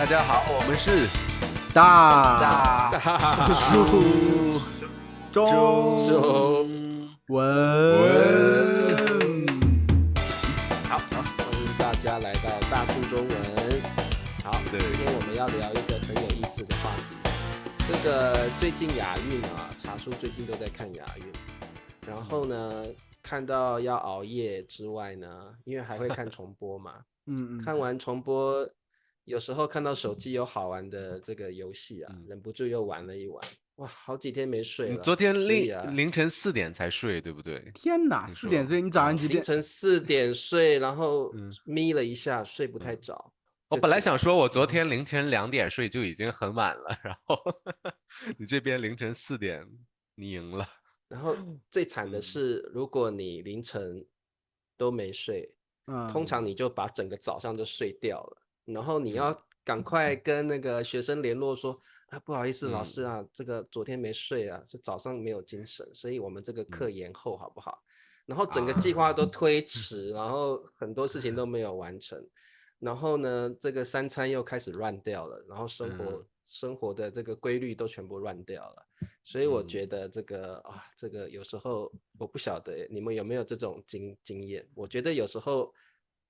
大家好，我们是大树中文。好，欢迎大家来到大树中文。好，今天我们要聊一个很有意思的话题。这个最近亚运啊，茶叔最近都在看亚运，然后呢，看到要熬夜之外呢，因为还会看重播嘛，看完重播。有时候看到手机有好玩的这个游戏啊，忍不住又玩了一玩。哇，好几天没睡了。你昨天凌晨4点才睡，对不对？天哪，4点睡，你早上几点？凌晨4点睡，然后眯了一下，睡不太着。我本来想说，我昨天凌晨2点睡就已经很晚了，然后你这边凌晨4点，你赢了。然后最惨的是，如果你凌晨都没睡，通常你就把整个早上就睡掉了。然后你要赶快跟那个学生联络说，不好意思，老师啊，这个昨天没睡啊，是早上没有精神，所以我们这个课延后好不好？然后整个计划都推迟，然后很多事情都没有完成，然后呢，这个3餐又开始乱掉了，然后生活的这个规律都全部乱掉了，所以我觉得这个有时候我不晓得你们有没有这种经验，我觉得有时候。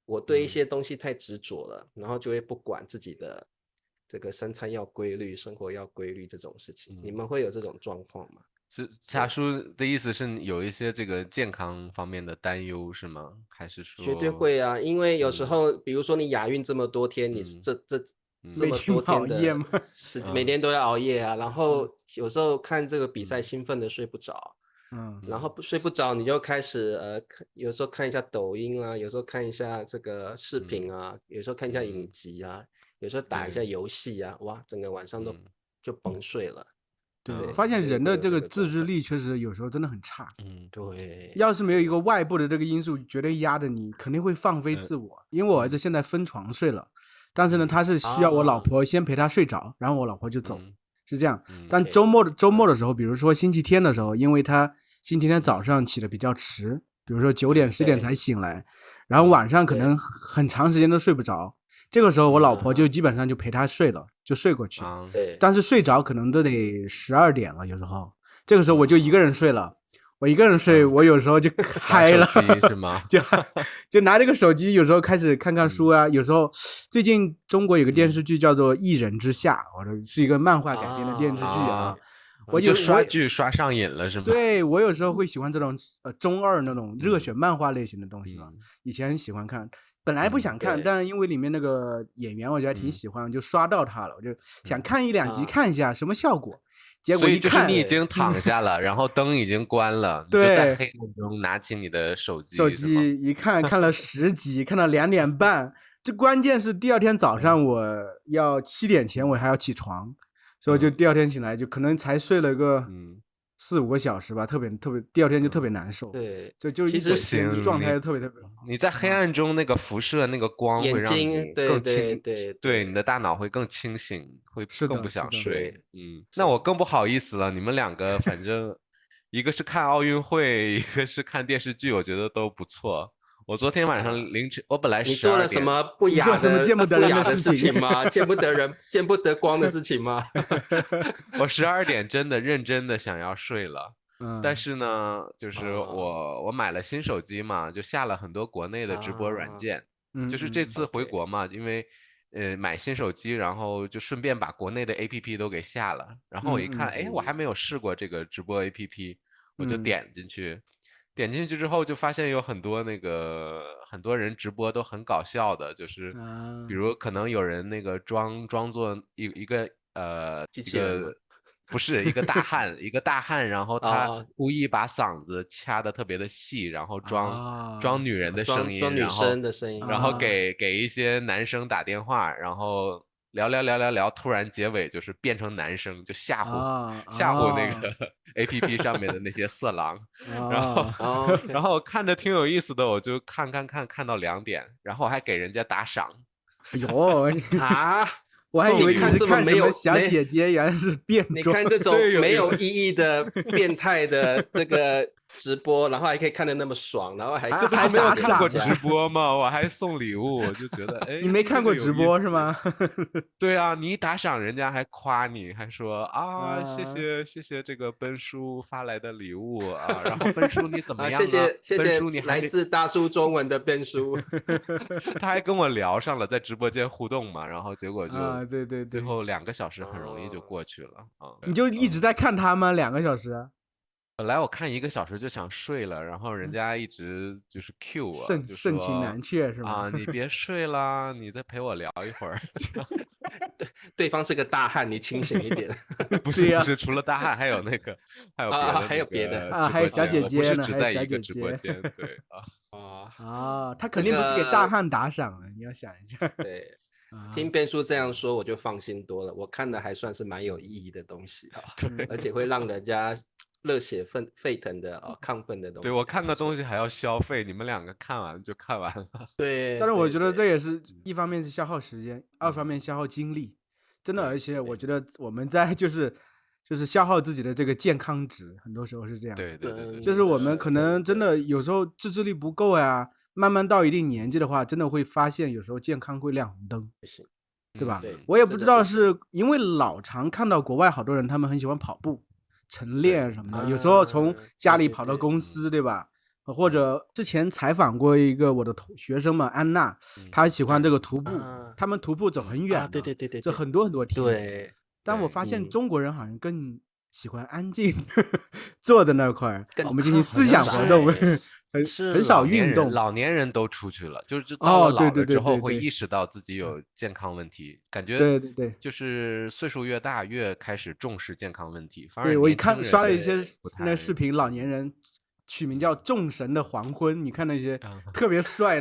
我对一些东西太执着了，然后就会不管自己的这个3餐要规律，生活要规律这种事情。你们会有这种状况吗？是茶叔的意思是有一些这个健康方面的担忧是吗？还是说？绝对会啊，因为有时候，比如说你亚运这么多天，你这么多天的每天都要熬夜啊，然后有时候看这个比赛兴奋的睡不着。然后睡不着，你就开始有时候看一下抖音啊，有时候看一下这个视频啊，有时候看一下影集啊，有时候打一下游戏啊，哇，整个晚上都就崩睡了。对，发现人的这个自制力确实有时候真的很差。对。要是没有一个外部的这个因素绝对压着你，肯定会放飞自我。因为我儿子现在分床睡了，但是呢，他是需要我老婆先陪他睡着，然后我老婆就走。是这样，但周末的时候，比如说星期天的时候，因为他星期天早上起得比较迟，比如说9点10点才醒来，然后晚上可能很长时间都睡不着，这个时候我老婆就基本上就陪他睡了，就睡过去。但是睡着可能都得12点了，有时候这个时候我就一个人睡了。我一个人睡，我有时候就开了，是吗？就拿这个手机，有时候开始看看书啊。有时候最近中国有个电视剧叫做《一人之下》，是一个漫画改编的电视剧啊。我就刷剧刷上瘾了，是吗？对，我有时候会喜欢这种中二那种热血漫画类型的东西嘛。以前很喜欢看，本来不想看，但因为里面那个演员我觉得挺喜欢，就刷到他了，我就想看1、2集看一下什么效果。结果一看，所以就是你已经躺下了，然后灯已经关了，你就在黑暗中拿起你的手机一看了10集，看到2点半。这关键是第二天早上我要7点前我还要起床，所以就第二天醒来就可能才睡了个4、5个小时吧，特别第二天就特别难受。对，就是一整天状态特别你在黑暗中那个辐射那个光会让你更清，对你的大脑会更清醒，会更不想睡。那我更不好意思了，你们2个反正一个是看奥运会，一个是看电视剧，我觉得都不错。我昨天晚上凌晨，我本来12点。你做了什么不雅的、见不得人的事情吗？见不得光的事情吗？我12点真的认真的想要睡了。但是呢，就是我买了新手机嘛，就下了很多国内的直播软件。就是这次回国嘛，因为买新手机，然后就顺便把国内的 APP 都给下了。然后我一看，我还没有试过这个直播 APP，我就点进去。点进去之后就发现有很多很多人直播都很搞笑的，就是比如可能有人那个装作一个机器人吗？不是一个大汉，然后他故意把嗓子掐得特别的细，然后装女人的声音，装女生的声音，然后给一些男生打电话，然后聊，突然结尾就是变成男生，就吓唬那个 APP 上面的那些色狼，然后看着挺有意思的，我就看到2点，然后我还给人家打赏。哎呦我还以为你是看什么小姐姐，原来是变装。你看这种没有意义的变态的这个直播，然后还可以看得那么爽，然后还这不是没有看过直播吗？我还送礼物，我就觉得哎，你没看过直播是吗？对啊，你一打赏人家还夸你，还说啊谢谢这个奔叔发来的礼物啊，然后奔叔你怎么样啊？谢奔叔谢来自大叔中文的奔叔，他还跟我聊上了，在直播间互动嘛，然后结果就对，最后2个小时很容易就过去了啊。你就一直在看他吗？2个小时？本来我看1个小时就想睡了，然后人家一直就是 cue 我，就盛情难却是吗？啊，你别睡啦，你再陪我聊一会儿。对方是个大汉，你清醒一点。不是，除了大汉还有那个，还有别的啊，还有小姐姐呢，不是只在一个直播间，对他肯定不是给大汉打赏的，你要想一下。对。听Ben叔这样说，我就放心多了。我看的还算是蛮有意义的东西啊，而且会让人家热血沸腾的亢奋的东西。对，我看个东西还要消费，你们2个看完就看完了。对，但是我觉得这也是一方面是消耗时间，二方面消耗精力，真的。而且我觉得我们在就是消耗自己的这个健康值，很多时候是这样。对，就是我们可能真的有时候自制力不够呀。慢慢到一定年纪的话，真的会发现有时候健康会亮红灯，对吧？我也不知道是因为老常看到国外好多人他们很喜欢跑步、晨练什么的，有时候从家里跑到公司，对吧？或者之前采访过一个我的学生嘛，安娜，她喜欢这个徒步，他们徒步走很远，对，这很多天。对，但我发现中国人好像更喜欢安静坐在那块儿，我们进行思想活动，很少运动。老年人都出去了，就是到了老了之后会意识到自己有健康问题，感觉对，就是岁数越大越开始重视健康问题。反而对，我一看刷了一些那视频，老年人取名叫“众神的黄昏”，你看那些特别帅，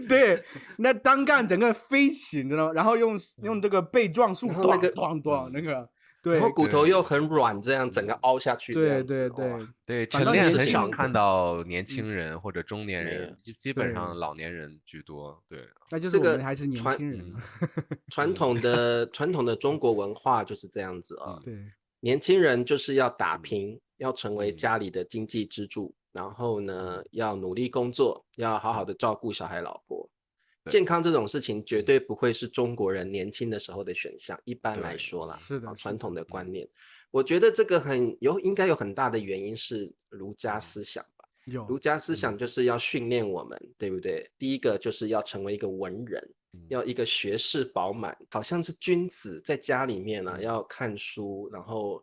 对，那单杠整个飞起，你知道吗？然后用这个背撞树，咣那个。对，然后骨头又很软，这样整个凹下去。对，晨练很少看到年轻人或者中年人，基本上老年人居多。对，那就是我们还是年轻人。传统的中国文化就是这样子啊。对，年轻人就是要打拼，要成为家里的经济支柱，然后呢，要努力工作，要好好的照顾小孩老婆。健康这种事情绝对不会是中国人年轻的时候的选项，一般来说啦，是的，传统的观念，我觉得这个应该有很大的原因是儒家思想吧。儒家思想就是要训练我们，对不对？第一个就是要成为一个文人，要一个学识饱满，好像是君子在家里面呢，要看书，然后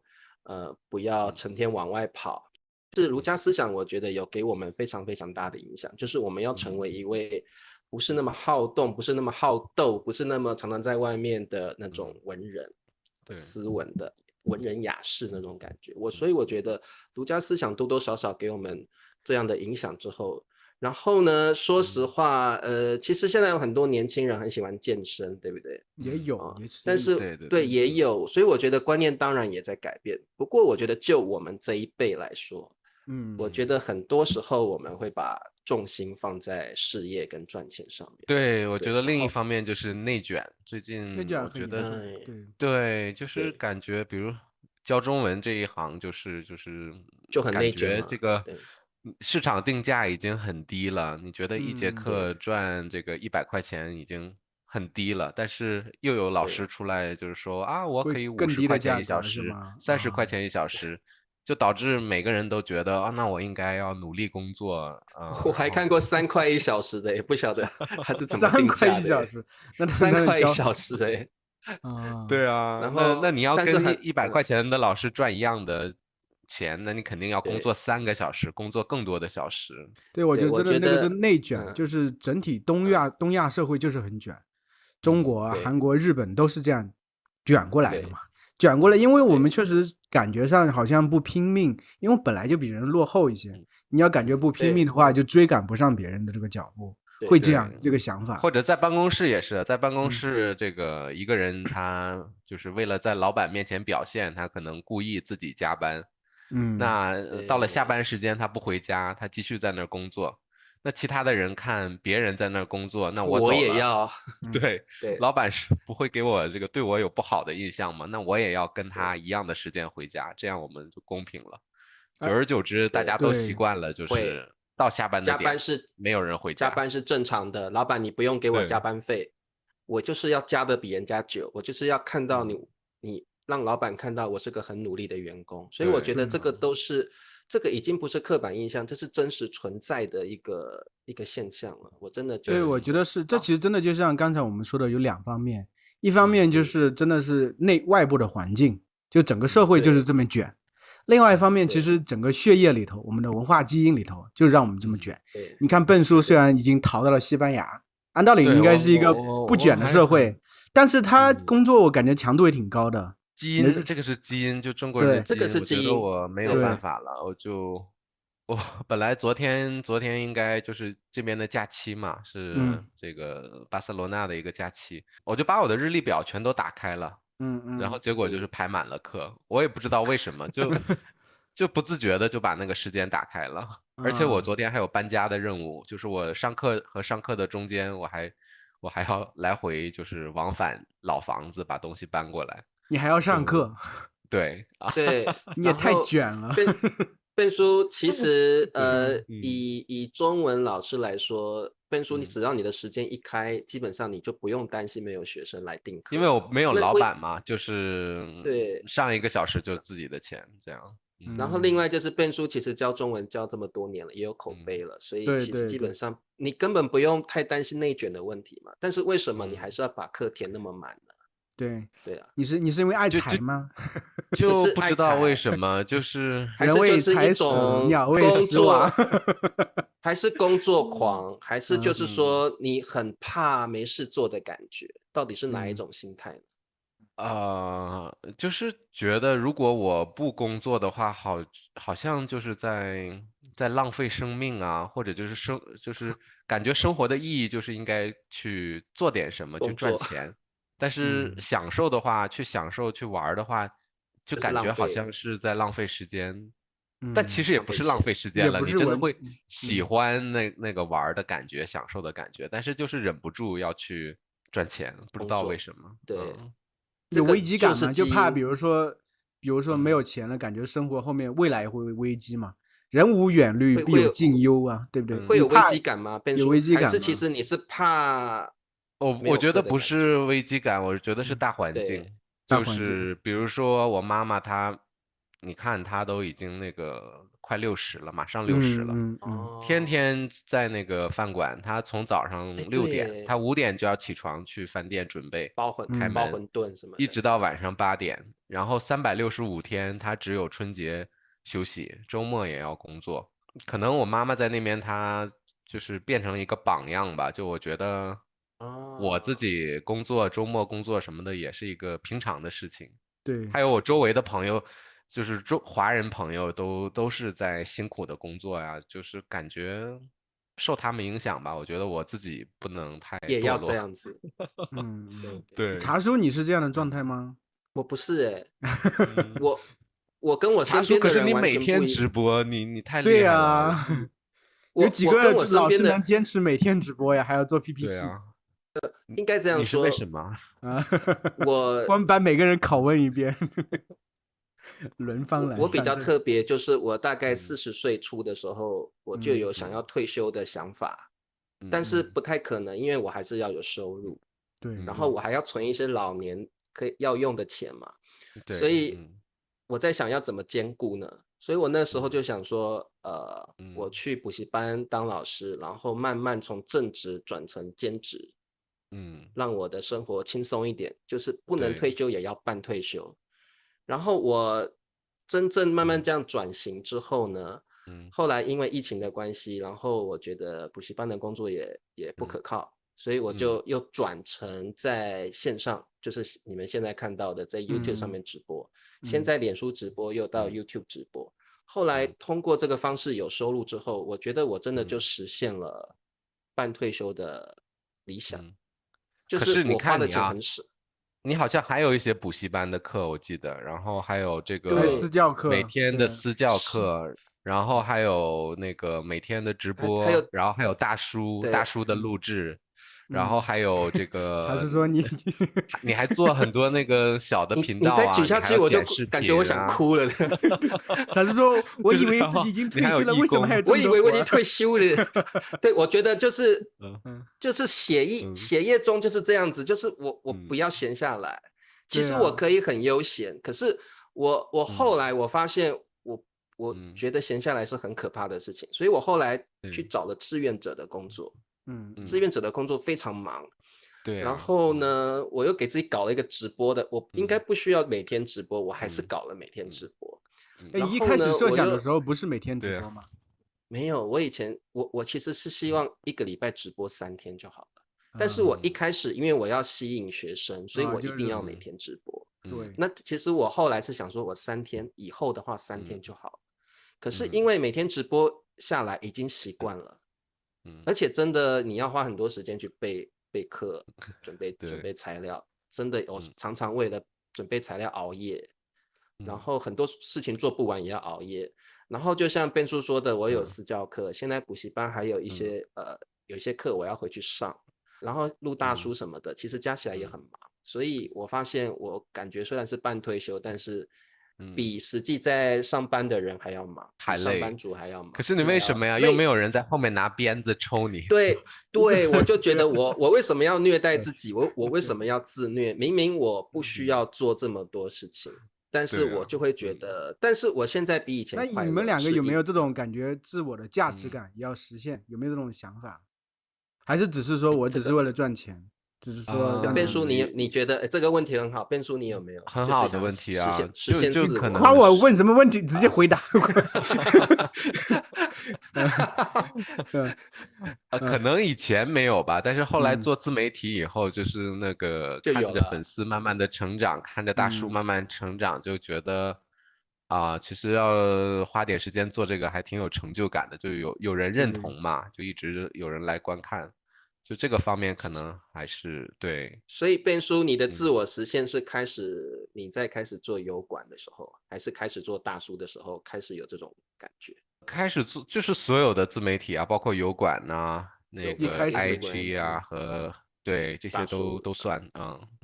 不要成天往外跑。是儒家思想，我觉得有给我们非常非常大的影响，就是我们要成为一位不是那么好动，不是那么好斗，不是那么常常在外面的那种文人，斯文的文人雅士那种感觉。所以我觉得儒家思想多多少少给我们这样的影响之后，然后呢，说实话，其实现在有很多年轻人很喜欢健身，对不对？也有，但是对也有，所以我觉得观念当然也在改变。不过我觉得就我们这一辈来说，我觉得很多时候我们会把重心放在事业跟赚钱上面。对，我觉得另一方面就是内卷。最近我觉得对，就是感觉比如教中文这一行就很内卷，感觉这个市场定价已经很低了，你觉得1节课赚这个100块钱已经很低了，但是又有老师出来就是说啊，我可以50块钱1小时，30块钱1小时。就导致每个人都觉得啊，那我应该要努力工作我还看过3块1小时的，也不晓得他是怎么定价的。3块1小时，那3块1小时的。对啊，然后那你要跟100块钱的老师赚一样的钱，那你肯定要工作3个小时，工作更多的小时。对，我觉得真的那个就内卷，就是整体东亚社会就是很卷，中国、韩国、日本都是这样卷过来的嘛。卷过来，因为我们确实感觉上好像不拼命，因为本来就比人落后一些。你要感觉不拼命的话，就追赶不上别人的这个脚步，会这样这个想法。或者在办公室也是，在办公室这个一个人他就是为了在老板面前表现，他可能故意自己加班。那到了下班时间他不回家，他继续在那儿工作。那其他的人看别人在那儿工作，那我走了也要对，老板是不会给我这个对我有不好的印象吗？那我也要跟他一样的时间回家，这样我们就公平了。久而久之大家都习惯了，就是到下班的点加班是没有人回家，加班是正常的，老板你不用给我加班费，我就是要加的比人家久，我就是要看到你让老板看到我是个很努力的员工，所以我觉得这个都是这个已经不是刻板印象，这是真实存在的一个现象了。我真的觉得，对，我觉得是，这其实真的就像刚才我们说的，有两方面，一方面就是真的是外部的环境，就整个社会就是这么卷。另外一方面，其实整个血液里头，我们的文化基因里头，就让我们这么卷。你看，笨叔虽然已经逃到了西班牙，按道理应该是一个不卷的社会，但是他工作我感觉强度也挺高的。基因，这个是基因，就中国人的基因，这个是基因，我没有办法了，我本来昨天应该就是这边的假期嘛，是这个巴塞罗那的一个假期，我就把我的日历表全都打开了。然后结果就是排满了课，我也不知道为什么，就不自觉的就把那个时间打开了。而且我昨天还有搬家的任务，就是我上课和上课的中间，我还要来回就是往返老房子把东西搬过来。你还要上课？对，你也太卷了。笨叔其实以中文老师来说，笨叔你只要你的时间一开，基本上你就不用担心没有学生来订课，因为我没有老板嘛，就是对上1个小时就自己的钱这样。然后另外就是笨叔其实教中文教这么多年了，也有口碑了，所以其实基本上你根本不用太担心内卷的问题嘛。但是为什么你还是要把课填那么满呢？对啊，你是因为爱财吗？就不知道为什么，就是还是就是一种工作，还是工作狂，还是就是说你很怕没事做的感觉，到底是哪一种心态呢？就是觉得如果我不工作的话，好像就是在浪费生命啊，或者就是感觉生活的意义就是应该去做点什么，去赚钱。但是享受的话，去享受去玩的话，就感觉好像是在浪费时间。但其实也不是浪费时间了，你真的会喜欢那个玩的感觉，享受的感觉，但是就是忍不住要去赚钱，不知道为什么。对，有危机感嘛？就怕比如说没有钱了，感觉生活后面未来会危机嘛。人无远虑，必有近忧啊，对不对？会有危机感吗？有危机感吗？还是其实你是怕？我觉得不是危机感，我觉得是大环境，就是比如说我妈妈她，你看她都已经那个快60了，马上60了，天天在那个饭馆，她从早上6点，她5点就要起床去饭店准备开门，包馄饨什么，一直到晚上8点，然后365天她只有春节休息，周末也要工作。可能我妈妈在那边，她就是变成了一个榜样吧，就我觉得。我自己工作，周末工作什么的也是一个平常的事情。对，还有我周围的朋友，就是华人朋友都是在辛苦的工作呀，就是感觉受他们影响吧。我觉得我自己不能太也要这样子。对。茶叔，你是这样的状态吗？我不是我跟我身边的人完全不一样。可是你每天直播，你太厉害了。对呀，有几个老师能坚持每天直播呀？还要做 PPT。对啊。应该这样说。你是为什么？我们把每个人拷问一遍，轮番来。我比较特别，就是我大概40岁初的时候，我就有想要退休的想法，但是不太可能，因为我还是要有收入。对。然后我还要存一些老年要用的钱嘛。所以我在想要怎么兼顾呢？所以我那时候就想说，我去补习班当老师，然后慢慢从正职转成兼职。让我的生活轻松一点，就是不能退休也要半退休。然后我真正慢慢这样转型之后呢，后来因为疫情的关系，然后我觉得补习班的工作也不可靠，所以我就又转成在线上，就是你们现在看到的在 YouTube 上面直播，先在脸书直播，又到 YouTube 直播。后来通过这个方式有收入之后，我觉得我真的就实现了半退休的理想。就是我花的钱很少。你好像还有一些补习班的课，我记得，然后还有这个私教课，每天的私教课，然后还有那个每天的直播，然后还有大叔的录制，然后还有这个，还是说你还做很多那个小的频道啊，你再举下去我就感觉我想哭了。还是说我以为自己已经退休了，为什么还有这么多？我以为我已经退休了。对，我觉得就是血液中就是这样子，就是我不要闲下来。其实我可以很悠闲，可是我后来我发现我觉得闲下来是很可怕的事情，所以我后来去找了志愿者的工作。志愿者的工作非常忙。对，然后呢，我又给自己搞了一个直播的，我应该不需要每天直播，我还是搞了每天直播。一开始设想的时候不是每天直播吗？没有，我以前我其实是希望一个礼拜直播3天就好了。但是我一开始因为我要吸引学生，所以我一定要每天直播。对，那其实我后来是想说，我3天以后的话3天就好了。可是因为每天直播下来已经习惯了。而且真的你要花很多时间去备课，准备材料，真的我常常为了准备材料熬夜，然后很多事情做不完也要熬夜。然后就像Ben叔说的，我有私教课，现在补习班还有一些有一些课我要回去上，然后录大书什么的，其实加起来也很忙。所以我发现我感觉虽然是半退休，但是比实际在上班的人还要忙，还累，上班族还要忙。可是你为什么呀？又没有人在后面拿鞭子抽你。对，我就觉得我为什么要虐待自己？我为什么要自虐？明明我不需要做这么多事情，但是我就会觉得，但是我现在比以前快乐。那你们两个有没有这种感觉，自我的价值感也要实现？有没有这种想法？还是只是说我只是为了赚钱？只是说Ben叔，你觉得这个问题很好？Ben叔，你有没有很好的问题啊？实现自我。夸我问什么问题，直接回答。可能以前没有吧，但是后来做自媒体以后，就是那个看着粉丝慢慢的成长，看着大叔慢慢成长，就觉得其实要花点时间做这个还挺有成就感的，就有人认同嘛，就一直有人来观看。就这个方面可能还是对，所以Ben叔，你的自我实现是你在开始做油管的时候，还是开始做大叔的时候开始有这种感觉？开始做就是所有的自媒体啊，包括油管呐，那个 IG 啊和对这些都算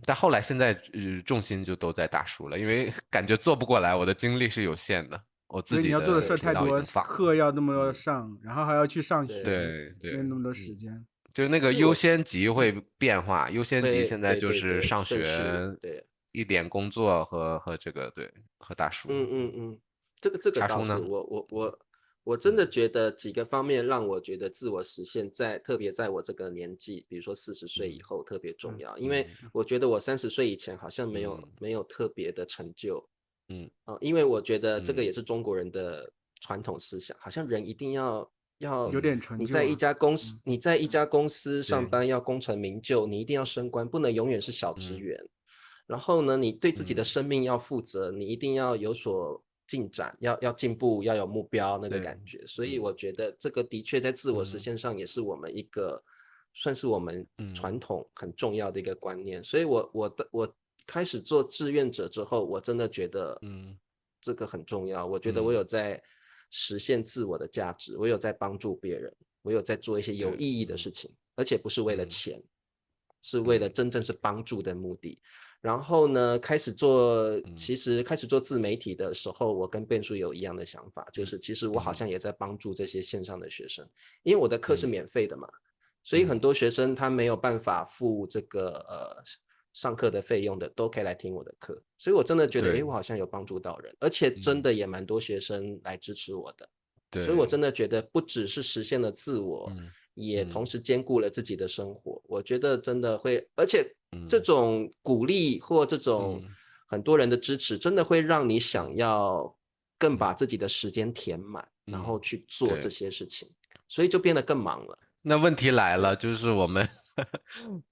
但后来现在重心就都在大叔了，因为感觉做不过来，我的精力是有限的，我自己你要做的事太多，课要那么多上，然后还要去上学，对，没有那么多时间。就是那个优先级会变化，优先级现在就是上学，对，一点工作和这个和大叔。这个倒是我真的觉得几个方面让我觉得自我实现特别在我这个年纪，比如说40岁以后特别重要，因为我觉得我30岁以前好像没有特别的成就。因为我觉得这个也是中国人的传统思想，好像人一定要有点成就。你在一家公司上班要功成名就，你一定要升官，不能永远是小职员。然后呢，你对自己的生命要负责，你一定要有所进展，要进步，要有目标那个感觉。所以我觉得这个的确在自我实现上也是我们算是我们传统很重要的一个观念。所以我开始做志愿者之后，我真的觉得这个很重要。我觉得我有在实现自我的价值，我有在帮助别人，我有在做一些有意义的事情，而且不是为了钱，是为了真正是帮助的目的。然后呢，其实开始做自媒体的时候，我跟Ben叔有一样的想法，就是其实我好像也在帮助这些线上的学生，因为我的课是免费的嘛，所以很多学生他没有办法付这个上课的费用的，都可以来听我的课，所以我真的觉得，我好像有帮助到人，而且真的也蛮多学生来支持我的，所以我真的觉得不只是实现了自我，也同时兼顾了自己的生活，我觉得真的会，而且这种鼓励或这种很多人的支持，真的会让你想要更把自己的时间填满，然后去做这些事情，所以就变得更忙了。那问题来了，就是我们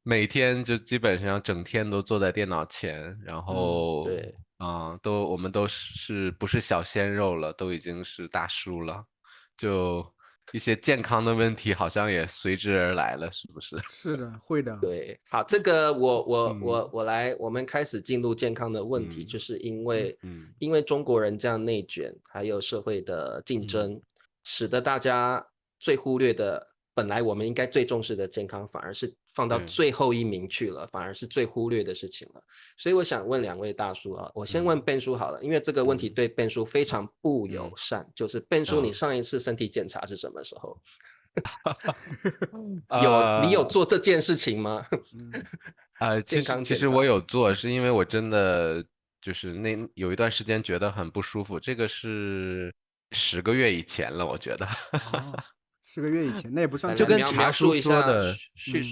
每天就基本上整天都坐在电脑前，然后我们都是不是小鲜肉了，都已经是大叔了，就一些健康的问题好像也随之而来了，是不是？是的，会的。对，好，这个我们开始进入健康的问题，就是因为中国人这样内卷，还有社会的竞争，使得大家最忽略的本来我们应该最重视的健康，反而是放到最后一名去了，反而是最忽略的事情了。所以我想问2位大叔啊，我先问Ben叔好了，因为这个问题对Ben叔非常不友善，就是 Ben叔，你上一次身体检查是什么时候？你有做这件事情吗？其实我有做，是因为我真的就是有一段时间觉得很不舒服，这个是10个月以前了，我觉得。10个月以前，那也不算。就跟茶叔说的，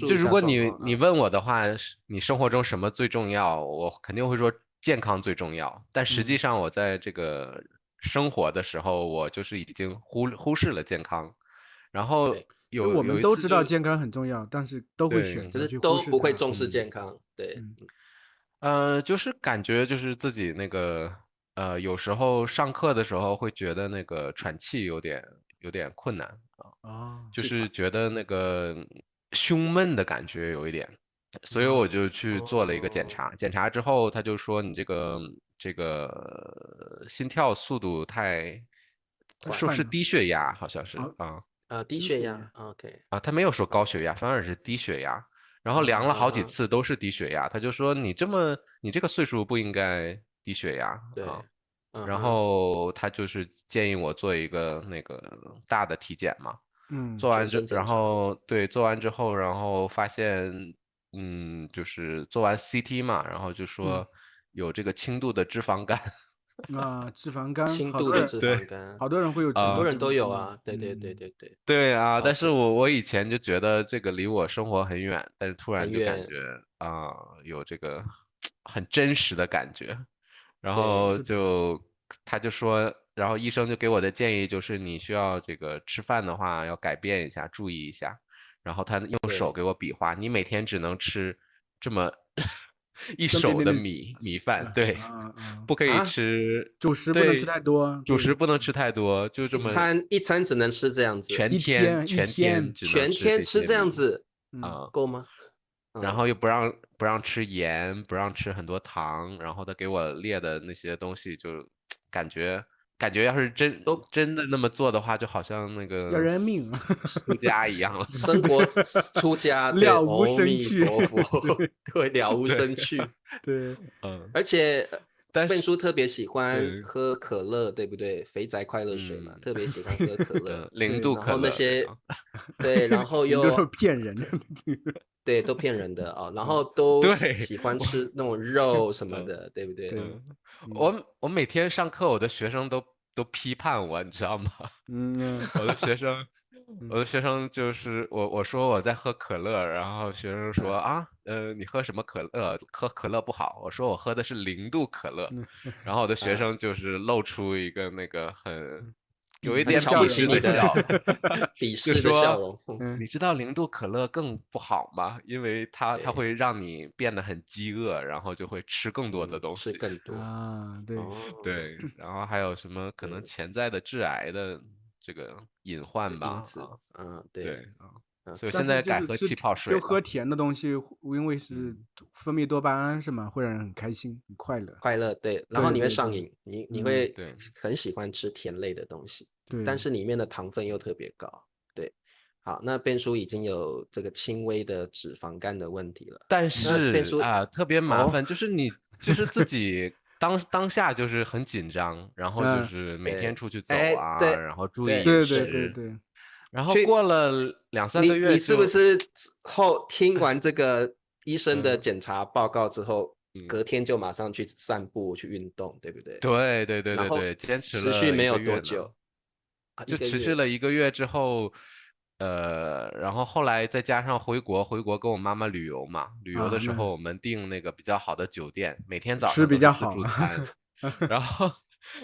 就如果你问我的话，你生活中什么最重要，我肯定会说健康最重要。但实际上我在这个生活的时候，我就是已经忽视了健康。然后我们都知道健康很重要，但是都会选择去忽视它，都不会重视健康。对，就是感觉就是自己那个有时候上课的时候会觉得那个喘气有点困难啊，就是觉得那个胸闷的感觉有一点，所以我就去做了一个检查。检查之后他就说你这个心跳速度说是低血压，好像是低血压 ，OK 他没有说高血压，反而是低血压。然后量了好几次都是低血压，他就说你这个岁数不应该低血压啊。然后他就是建议我做一个那个大的体检嘛。做完之后，然后发现就是做完 CT 嘛，然后就说有这个轻度的脂肪肝。脂肪肝，轻度的脂肪肝，好多人会有，很多人都有啊。对。对啊，但是我以前就觉得这个离我生活很远，但是突然就感觉有这个很真实的感觉。然后他就说，然后医生就给我的建议就是你需要这个吃饭的话要改变一下，注意一下。然后他用手给我比划，你每天只能吃这么一手的米饭，对，不可以吃主食，不能吃太多，主食不能吃太多，就这么一餐只能吃这样子，全天吃这样子够吗？然后又不让吃盐，不让吃很多糖，然后他给我列的那些东西，就感觉要是真的那么做的话，就好像那个要人命出家一样了，生活出家了无生趣，对，了无生趣，对，而且Ben叔特别喜欢喝可乐，对不对？肥宅快乐水嘛，特别喜欢喝可乐，0度可乐，然后那些对，然后又骗人的，对，都骗人的啊，然后都喜欢吃那种肉什么的，对不对？我每天上课，我的学生都批判我，你知道吗？我的学生就是我说我在喝可乐，然后学生说你喝什么可乐？喝可乐不好。我说我喝的是0度可乐，然后我的学生就是露出一个那个有一点鄙视的笑，鄙视的笑容。你知道0度可乐更不好吗？因为它会让你变得很饥饿，然后就会吃更多的东西，吃更多对，然后还有什么可能潜在的致癌的这个隐患吧？对所以现在改喝气泡水，就喝甜的东西，因为是分泌多巴胺是吗？会让人很开心、很快乐。对，然后你会上瘾，你会很喜欢吃甜类的东西，但是里面的糖分又特别高。对，好，那Ben叔已经有这个轻微的脂肪肝的问题了，但是特别麻烦，就是你就是自己当下就是很紧张，然后就是每天出去走然后注意饮食，对。然后过了2-3个月，你是不是听完这个医生的检查报告之后，隔天就马上去散步去运动，对不对？对，坚持了持续没有多久，就持续了1个月之后，然后后来再加上回国跟我妈妈旅游嘛，旅游的时候我们订那个比较好的酒店，每天早上吃比较好自助餐，然后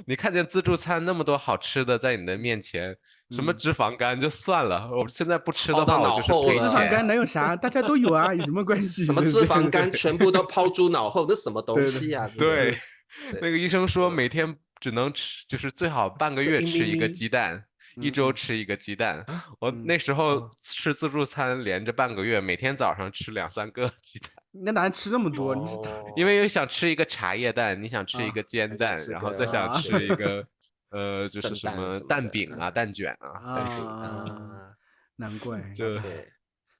你看见自助餐那么多好吃的在你的面前，什么脂肪肝就算了，我现在不吃的话我就是赔钱。脂肪肝能有啥？大家都有啊，有什么关系？什么脂肪肝全部都抛诸脑后，那什么东西啊？对，那个医生说每天只能吃，就是最好半个月吃一个鸡蛋。1周吃1个鸡蛋，我那时候吃自助餐连着半个月，每天早上吃2-3个鸡蛋。那哪能吃那么多？因为想吃一个茶叶蛋，你想吃一个煎蛋，然后再想吃一个就是什么蛋饼啊、蛋卷啊、蛋饼啊。难怪就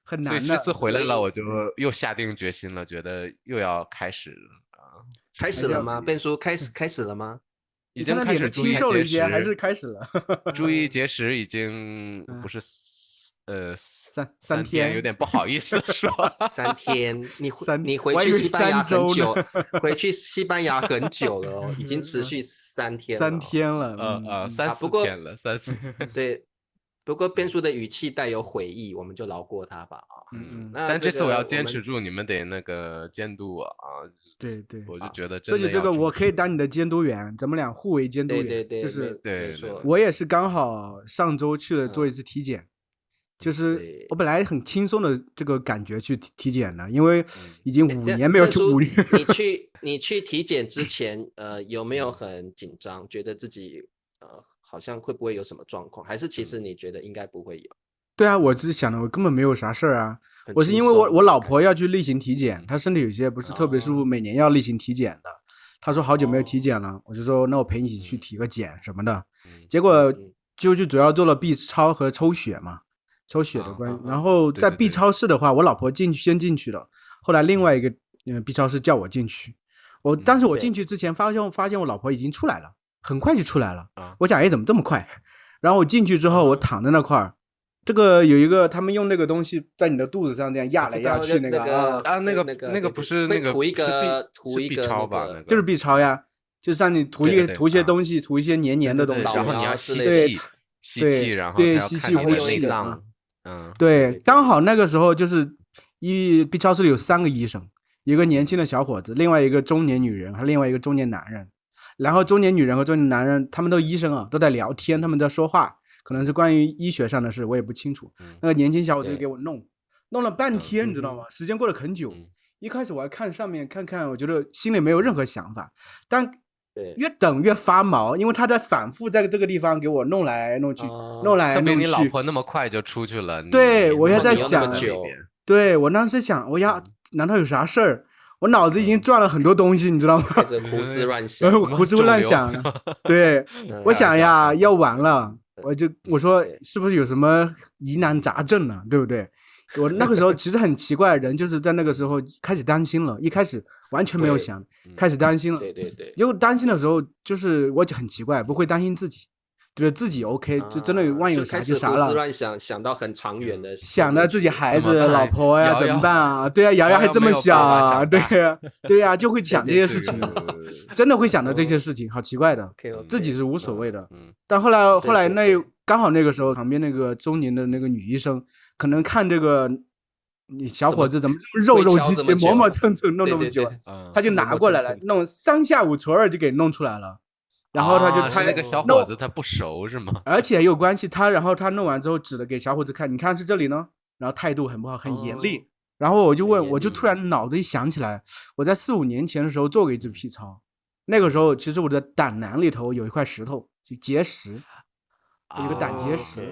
很难的。所以这次回来了，我就又下定决心了，觉得又要开始了。开始了吗？变叔开始了吗？已经开始注意节食，还是开始了？注意节食已经不是3天，有点不好意思说。3天，你回去西班牙很久，回去西班牙很久了哦，已经持续3天了。3天了，3-4天了，3-4天。对。不过变叔的语气带有悔意，我们就饶过他吧啊。但这次我要坚持住，你们得那个监督我啊。对，我就觉得说起这个，我可以当你的监督员，咱们俩互为监督员。对，就是对，我也是刚好上周去了做一次体检，就是我本来很轻松的这个感觉去体检的，因为已经5年没有去物理。你去体检之前，有没有很紧张，觉得自己好像会不会有什么状况？还是其实你觉得应该不会有？对啊，我只是想的，我根本没有啥事儿啊。我是因为我老婆要去例行体检，她身体有些不是特别舒服，每年要例行体检的。她说好久没有体检了，我就说那我陪你一起去体个检什么的。结果就主要做了 B 超和抽血嘛，抽血的关系。然后在 B 超室的话，我老婆先进去了，后来另外一个B 超室叫我进去。但是我进去之前发现我老婆已经出来了。很快就出来了，我想怎么这么快？然后我进去之后，我躺在那块儿，这个有一个他们用那个东西在你的肚子上这样压来压去，那个不是那个涂一个 B 超吧？就是 B 超呀，就是让你涂一些东西，涂一些黏的东西，然后你要吸气，然后吸气呼吸脏。对，刚好那个时候就是B 超室里有3个医生，一个年轻的小伙子，另外一个中年女人，还另外一个中年男人。然后中年女人和中年男人，他们都医生啊，都在聊天，他们在说话，可能是关于医学上的事，我也不清楚。那个年轻小伙子就给我弄了半天，你知道吗？时间过了很久。一开始我还看上面看，我觉得心里没有任何想法，但越等越发毛，因为他在反复在这个地方给我弄来弄去，弄来弄去。你老婆那么快就出去了，对，我也在想，对，我当时想，难道有啥事儿？我脑子已经转了很多东西，你知道吗？开始胡思乱想，对，我想呀，要完了，我说是不是有什么疑难杂症呢？对不对？我那个时候其实很奇怪，人就是在那个时候开始担心了，一开始完全没有想，开始担心了。对，结果担心的时候，就是我就很奇怪，不会担心自己。觉得自己 OK，就真的万一有啥就啥了。就开始胡思乱想，想到很长远的，想着自己孩子、老婆呀，怎么办啊？对啊，瑶瑶还这么小啊，对呀，就会想这些事情，真的会想到这些事情，好奇怪的。自己是无所谓的，但后来刚好那个时候，旁边那个中年的那个女医生，可能看这个你小伙子怎么这么肉唧唧、磨磨蹭蹭弄那么久，他就拿过来了，弄3下5除2就给弄出来了。然后他就拍那个小伙子，他不熟是吗？而且有关系，然后他弄完之后指了给小伙子看，你看是这里呢，然后态度很不好，很严厉。然后我就突然脑子一想起来，我在4-5年前的时候做过一次 P 超，那个时候其实我的胆囊里头有一块石头，就结石，有一个胆结石。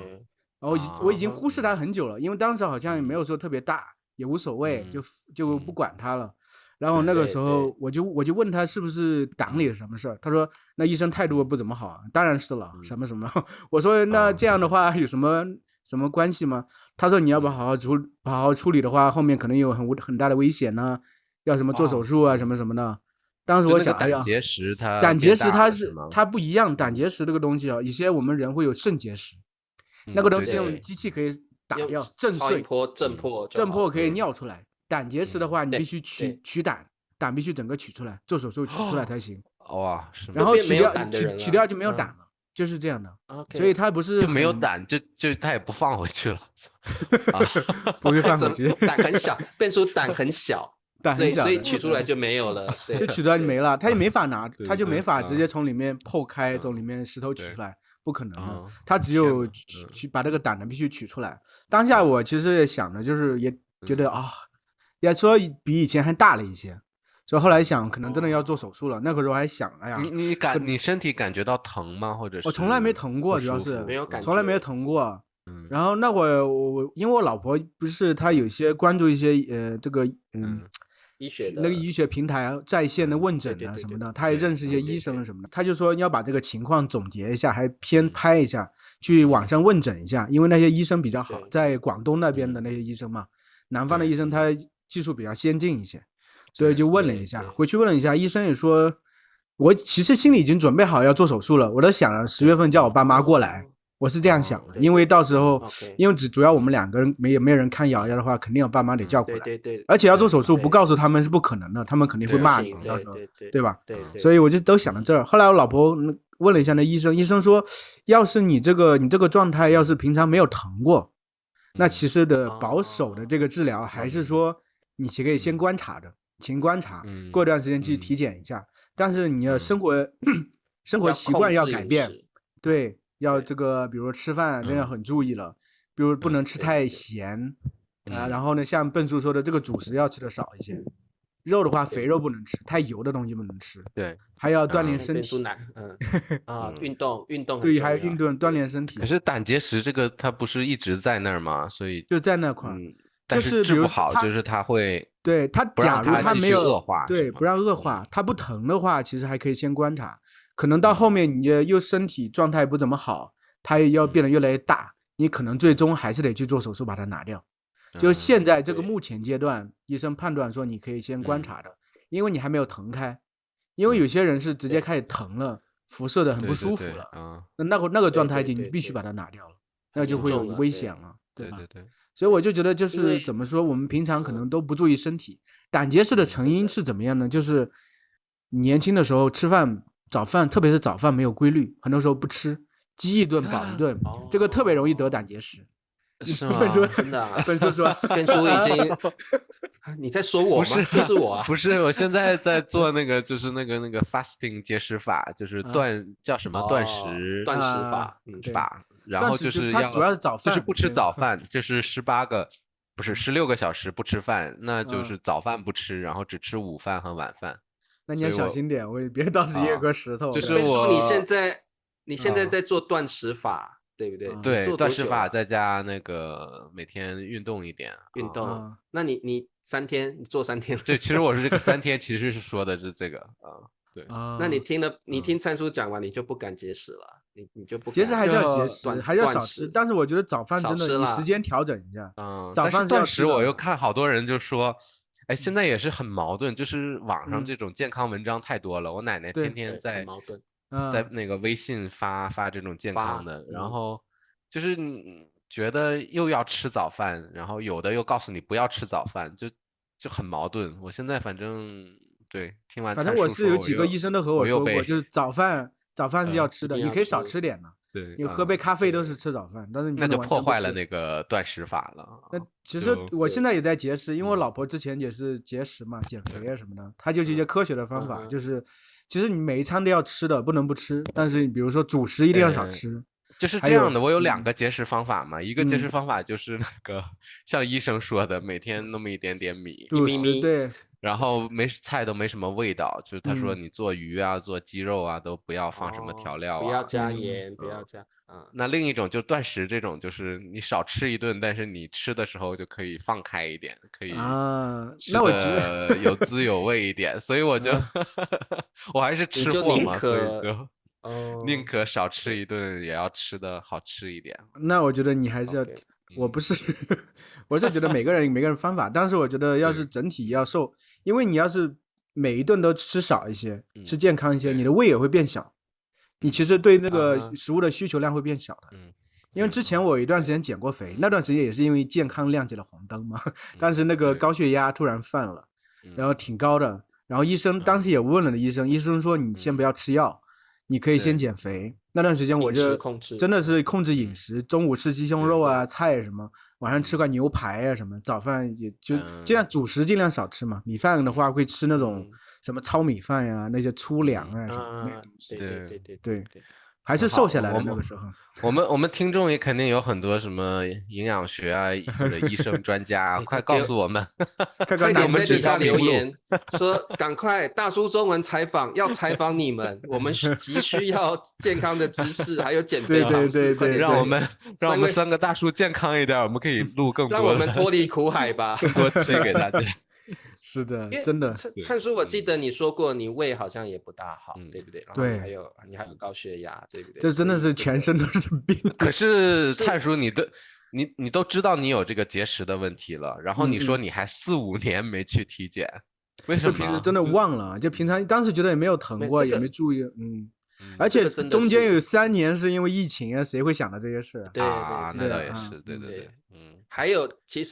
然后我已经忽视它很久了，因为当时好像也没有说特别大，也无所谓，就不管它了。然后那个时候我就问他是不是胆里有什么事儿，他说那医生态度不怎么好，当然是了，什么什么。我说那这样的话有什么关系吗？他说你要不好好处理的话，后面可能有很大的危险呢，要什么做手术啊什么什么的。当时我想，胆结石它不一样，胆结石这个东西啊，有些我们人会有肾结石，那个东西用机器可以打药震碎，震破可以尿出来。胆结石的话，你必须取胆必须整个取出来，做手术取出来才行。哇，是吗？然后取掉就没有胆了，就是这样的。所以他不是就没有胆，就他也不放回去了，不会放回去。胆很小，变出胆很小，所以取出来就没有了，就取出来就没了，他也没法拿，他就没法直接从里面剖开，从里面石头取出来，不可能的。他只有去把这个胆的必须取出来。当下我其实也想的就是也觉得也说比以前还大了一些，所以后来想可能真的要做手术了。那个时候还想，哎呀，你身体感觉到疼吗？或者是我从来没疼过，主要是没有感觉，从来没有疼过。然后那会儿因为我老婆不是她有些关注一些这个那个医学平台在线的问诊啊什么的，他也认识一些医生什么的，他就说要把这个情况总结一下，还偏拍一下，去网上问诊一下，因为那些医生比较好，在广东那边的那些医生嘛，南方的医生他技术比较先进一些，所以就问了一下，回去问了一下，医生也说，我其实心里已经准备好要做手术了，我都想了10月份叫我爸妈过来。我是这样想的，因为到时候，因为主要我们2个人没有人看瑶瑶的话，肯定有爸妈得叫过来，对，而且要做手术不告诉他们是不可能的，他们肯定会骂你，到时候，对吧？所以我就都想到这儿。后来我老婆问了一下那医生，医生说，要是你这个状态要是平常没有疼过，那其实的保守的这个治疗还是说你可以先观察的，勤观察，过一段时间去体检一下，但是你的生活习惯要改变，对。要这个，比如吃饭真的很注意了，比如不能吃太咸然后呢，像笨叔说的，这个主食要吃的少一些，肉的话肥肉不能吃，太油的东西不能吃，对，还要锻炼身体，运动对，还有运动锻炼身体。可是胆结石这个它不是一直在那儿吗？所以就在那块，就是治不好，就是它会，对它假如它没有恶化，对，不让恶化，它不疼的话，其实还可以先观察。可能到后面你又身体状态不怎么好，它也要变得越来越大，你可能最终还是得去做手术把它拿掉。就现在这个目前阶段，医生判断说你可以先观察的，因为你还没有疼开。因为有些人是直接开始疼了，辐射的很不舒服了，那个状态你必须把它拿掉了，那就会有危险了，对吧？所以我就觉得就是怎么说，我们平常可能都不注意身体。胆结石的成因是怎么样呢？就是年轻的时候吃饭。早饭，特别是早饭没有规律，很多时候不吃，饥一顿饱一顿，这个特别容易得胆结石。是吗？真的啊？笨叔说，笨叔已经，你在说我吗？就是我啊。不是，我现在在做那个，就是那个 fasting 节食法，就是叫什么断食法，然后就是它主要是早饭，就是不吃早饭，就是16个小时不吃饭，那就是早饭不吃，然后只吃午饭和晚饭。那你要小心点，我别到时一颗石头。就是你现在在做断食法，对不对？对，断食法再加那个每天运动一点。运动，那你3天，你做3天。对，其实我是这个3天，其实是说的是这个对。那你听参叔讲完，你就不敢节食了，你就不节食还是要节食，还是要少吃。但是我觉得早饭真的你时间调整一下。早饭断食我又看好多人就说。哎，现在也是很矛盾，就是网上这种健康文章太多了。我奶奶天天在那个微信发这种健康的，然后就是你觉得又要吃早饭，然后有的又告诉你不要吃早饭，就很矛盾。我现在反正对听完，反正我是有几个医生都和我说过，就是早饭是要吃的，你可以少吃点嘛。对，你喝杯咖啡都是吃早饭，但是你那就破坏了那个断食法了。那其实我现在也在节食，因为我老婆之前也是节食嘛，减肥啊什么的，她就是一些科学的方法，就是其实你每一餐都要吃的，不能不吃，但是你比如说主食一定要少吃。就是这样的，我有2个节食方法嘛，一个节食方法就是那个像医生说的，每天那么一点点米，对。然后菜都没什么味道，就是他说你做鱼啊、做鸡肉啊都不要放什么调料不要加盐，不要加。那另一种就断食这种，就是你少吃一顿，但是你吃的时候就可以放开一点，可以吃的有滋有味一点，所以我就我还是吃货嘛，所以就宁可少吃一顿，也要吃的好吃一点。那我觉得你还是要。我不是，我是觉得每个人方法，但是我觉得要是整体要瘦，因为你要是每一顿都吃少一些，吃健康一些，你的胃也会变小，你其实对那个食物的需求量会变小的。因为之前我有一段时间减过肥，那段时间也是因为健康亮起了红灯嘛，但是那个高血压突然犯了，然后挺高的，然后医生当时也问了医生说你先不要吃药，你可以先减肥。那段时间我就真的是控制饮食，中午吃鸡胸肉啊、菜什么，晚上吃块牛排啊什么，早饭也就尽量主食尽量少吃嘛。米饭的话会吃那种什么糙米饭呀、那些粗粮啊什么那东西。对。还是瘦下来了那个时候。我们听众也肯定有很多什么营养学啊或者医生专家，快告诉我们，快点在底下留言说，赶快大叔中文要采访你们，我们急需要健康的知识，还有减肥常识，对，让我们3个大叔健康一点，我们可以录更多，让我们脱离苦海吧，更多期给大家。是的，真的。灿叔，我记得你说过你胃好像也不大好，对不对？然后你还有高血压，对不对？这真的是全身都是病。可是灿叔，你都知道你有这个结石的问题了，然后你说你还4、5年没去体检，为什么？平时真的忘了，就平常当时觉得也没有疼过，也没注意，而且中间有3年是因为疫情啊，谁会想到这些事？对，那倒也是，对，还有其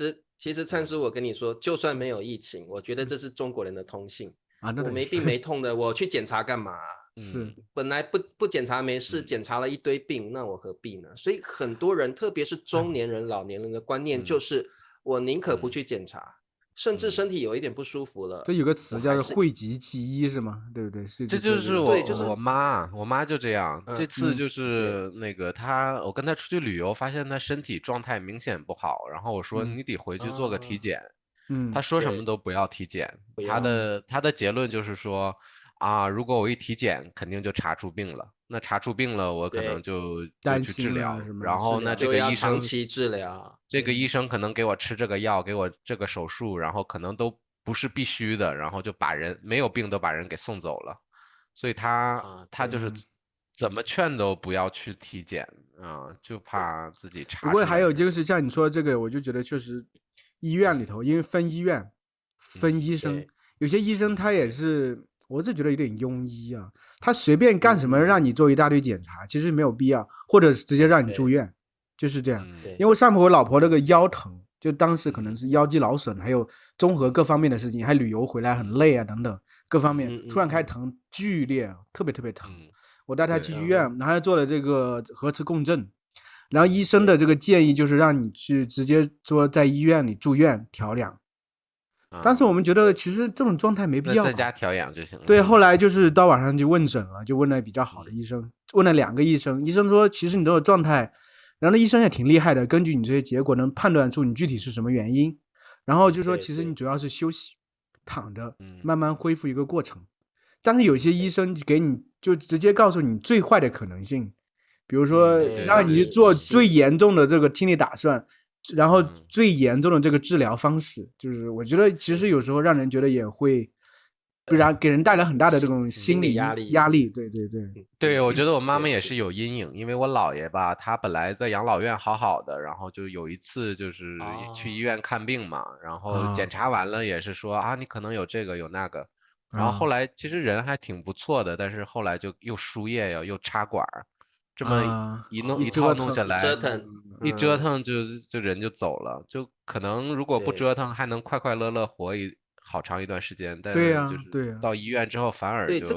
实灿叔，我跟你说，就算没有疫情，我觉得这是中国人的通性啊，我没病没痛的，我去检查干嘛？是，本来不检查没事，检查了一堆病，那我何必呢？所以很多人，特别是中年人、老年人的观念就是，我宁可不去检查，甚至身体有一点不舒服了。这有个词叫做讳疾忌医，是吗？对不对？这就是我妈就这样。这次就是那个我跟她出去旅游，发现她身体状态明显不好，然后我说你得回去做个体检。她说什么都不要体检，她的结论就是说如果我一体检，肯定就查出病了。那查出病了，我可能就去治疗，然后那这个医生长期治疗，这个医生可能给我吃这个药，给我这个手术，然后可能都不是必须的，然后就把人没有病都把人给送走了。所以他就是怎么劝都不要去体检就怕自己查。不过还有就是像你说这个，我就觉得确实医院里头，因为分医院分医生，有些医生他也是。我是觉得有点庸医啊，他随便干什么让你做一大堆检查，其实没有必要，或者直接让你住院，就是这样。因为上回我老婆那个腰疼，就当时可能是腰肌劳损，还有综合各方面的事情，还旅游回来很累啊等等各方面，突然开始疼，剧烈，特别特别疼。我带她去医院，然后做了这个核磁共振，然后医生的这个建议就是让你去直接说在医院里住院调养。但是我们觉得其实这种状态没必要，在家调养就行了。对，后来就是到网上去问诊了，就问了比较好的医生，问了2个医生，医生说其实你这个状态，然后那医生也挺厉害的，根据你这些结果能判断出你具体是什么原因，然后就说其实你主要是休息，躺着慢慢恢复一个过程。但是有些医生给你就直接告诉你最坏的可能性，比如说让你做最严重的这个听力打算。然后最严重的这个治疗方式，就是我觉得其实有时候让人觉得也会，不然给人带来很大的这种心理压力。对，我觉得我妈妈也是有阴影，因为我姥爷吧，他本来在养老院好好的，然后就有一次就是去医院看病嘛，然后检查完了也是说你可能有这个有那个，然后后来其实人还挺不错的，但是后来就又输液又插管。这么一套弄下来，一折腾就人就走了，就可能如果不折腾，还能快快乐乐活好长一段时间。但是就是到医院之后，反而就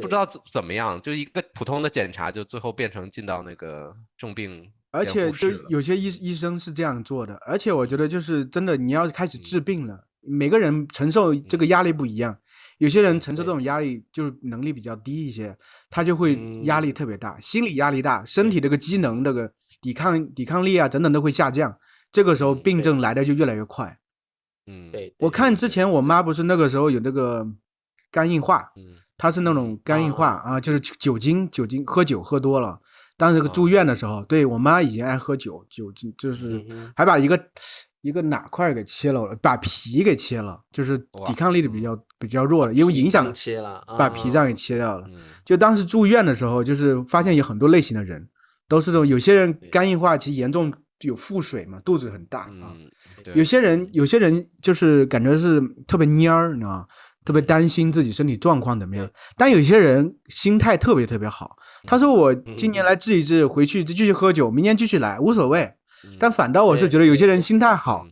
不知道怎么样，就一个普通的检查，就最后变成进到那个重病。而且就有些医生是这样做的，而且我觉得就是真的，你要开始治病了，每个人承受这个压力不一样。有些人承受这种压力就是能力比较低一些，他就会压力特别大，心理压力大，身体这个机能这个抵抗力啊等等都会下降，这个时候病症来的就越来越快。对，我看之前我妈不是那个时候有那个肝硬化，她是那种肝硬化就是酒精喝酒喝多了，当时住院的时候，对我妈以前爱喝酒就是还把一个哪块给切了，把皮给切了，就是抵抗力的比较弱的，因为影响切了，把脾脏给切掉了。就当时住院的时候，就是发现有很多类型的人，都是这种，有些人肝硬化其实严重有腹水嘛，肚子很大有些人就是感觉是特别蔫儿，你知道吗？特别担心自己身体状况怎么样，但有些人心态特别特别好，他说我今年来治一治，回去继续喝酒，明年继续来，无所谓。但反倒我是觉得有些人心态好，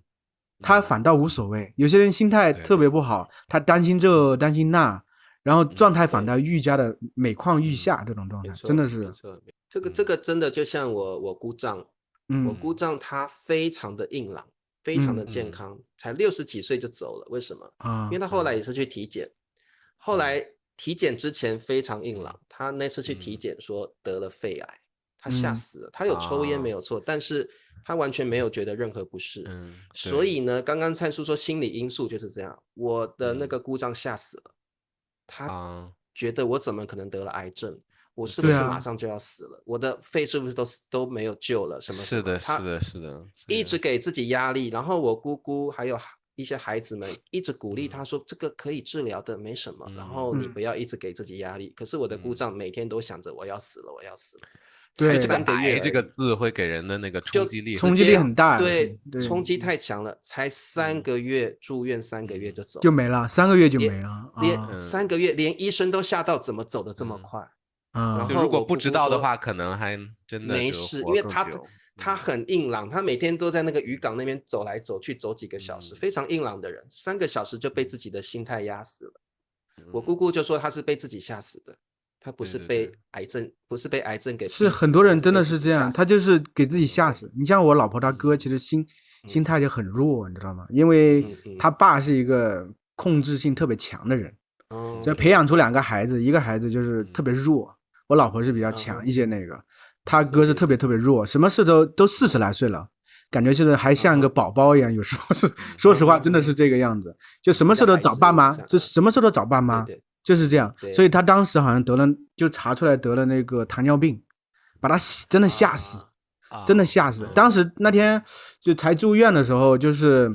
他反倒无所谓；有些人心态特别不好，他担心这担心那，然后状态反倒愈加的每况愈下，这种状态真的是。这个真的就像我姑丈，我姑丈他非常的硬朗，非常的健康，才60几岁就走了。为什么？因为他后来也是去体检，后来体检之前非常硬朗，他那次去体检说得了肺癌，他吓死了。他有抽烟没有错，但是他完全没有觉得任何不适。所以呢，刚刚灿叔说心理因素就是这样，我的那个姑丈吓死了，他觉得我怎么可能得了癌症？我是不是马上就要死了？我的肺是不是都没有救了？什么？是的，一直给自己压力。然后我姑姑还有一些孩子们一直鼓励他说这个可以治疗的，没什么，然后你不要一直给自己压力。可是我的姑丈每天都想着我要死了，我要死了。才3个月癌这个字会给人的那个冲击力很大，对，冲击太强了。才3个月住院，3个月就没了，3个月就没了，连3个月连医生都吓到，怎么走得这么快？然后如果不知道的话，可能还真的没事，因为他很硬朗，他每天都在那个渔港那边走来走去，走几个小时，非常硬朗的人，3个小时就被自己的心态压死了。我姑姑就说他是被自己吓死的。他不是被癌症，不是被癌症给是很多人真的是这样，他就是给自己吓死。你像我老婆她哥，其实心态就很弱，你知道吗？因为他爸是一个控制性特别强的人，就培养出2个孩子，一个孩子就是特别弱，我老婆是比较强一些那个，他哥是特别弱，什么事都40来岁了，感觉就是还像个宝宝一样，有时候是说实话真的是这个样子，就什么事都找爸妈，就什么事都找爸妈。就是这样，所以他当时好像就查出来得了那个糖尿病，把他真的吓死，真的吓死。当时那天就才住院的时候，就是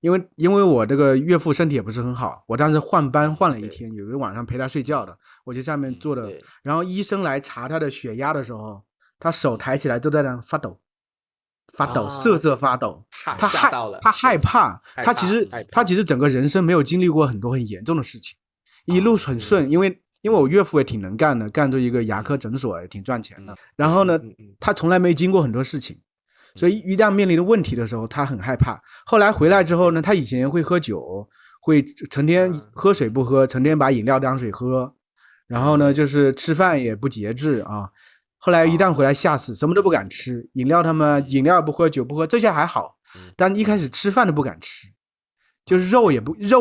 因为我这个岳父身体也不是很好，我当时换班换了1天，有一个晚上陪他睡觉的，我就下面坐着，然后医生来查他的血压的时候，他手抬起来都在那发抖，瑟发抖，他害怕，他其实整个人生没有经历过很多很严重的事情。一路很顺，因为我岳父也挺能干的，干着一个牙科诊所也挺赚钱的。然后呢，他从来没经过很多事情，所以一旦面临的问题的时候，他很害怕。后来回来之后呢，他以前会喝酒，会成天喝水不喝，成天把饮料当水喝，然后呢，就是吃饭也不节制啊。后来一旦回来吓死，什么都不敢吃，饮料不喝，酒不喝，这些还好，但一开始吃饭都不敢吃，就是肉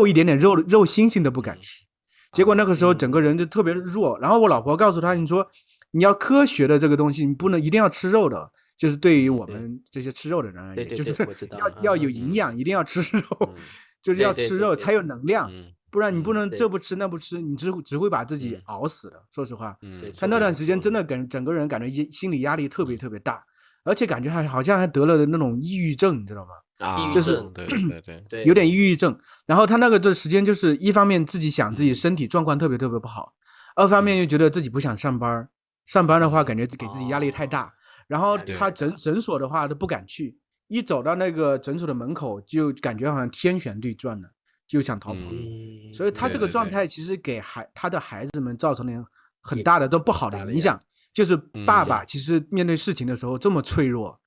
一点点肉星星都不敢吃。结果那个时候整个人就特别弱，然后我老婆告诉他，你说你要科学的这个东西，你不能一定要吃肉的，就是对于我们这些吃肉的人而言，就是要有营养，一定要吃肉，就是要吃肉才有能量，不然你不能这不吃那不吃，你只会把自己熬死的。说实话，他那段时间真的整个人感觉心理压力特别大，而且感觉好像还得了那种抑郁症，你知道吗？就是对，有点抑郁症。然后他那个的时间就是一方面自己想自己身体状况特别不好，二方面又觉得自己不想上班，上班的话感觉给自己压力太大。然后他诊所的话都不敢去，一走到那个诊所的门口就感觉好像天旋地转的，就想逃跑。所以他这个状态其实给他的孩子们造成了很大的都不好的影响。就是爸爸其实面对事情的时候这么脆弱，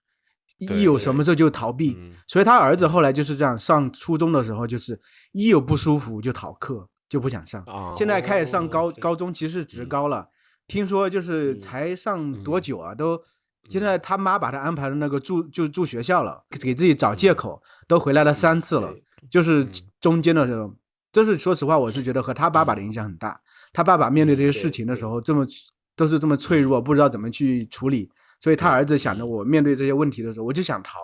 一有什么事就逃避，所以他儿子后来就是这样，上初中的时候就是一有不舒服就逃课，就不想上。现在开始上高中，其实职高了，听说就是才上多久啊，都现在他妈把他安排了那个住学校了，给自己找借口，都回来了3次了，就是中间的时候，这是说实话，我是觉得和他爸爸的影响很大。他爸爸面对这些事情的时候，都是这么脆弱，不知道怎么去处理。所以他儿子想着我面对这些问题的时候，我就想逃。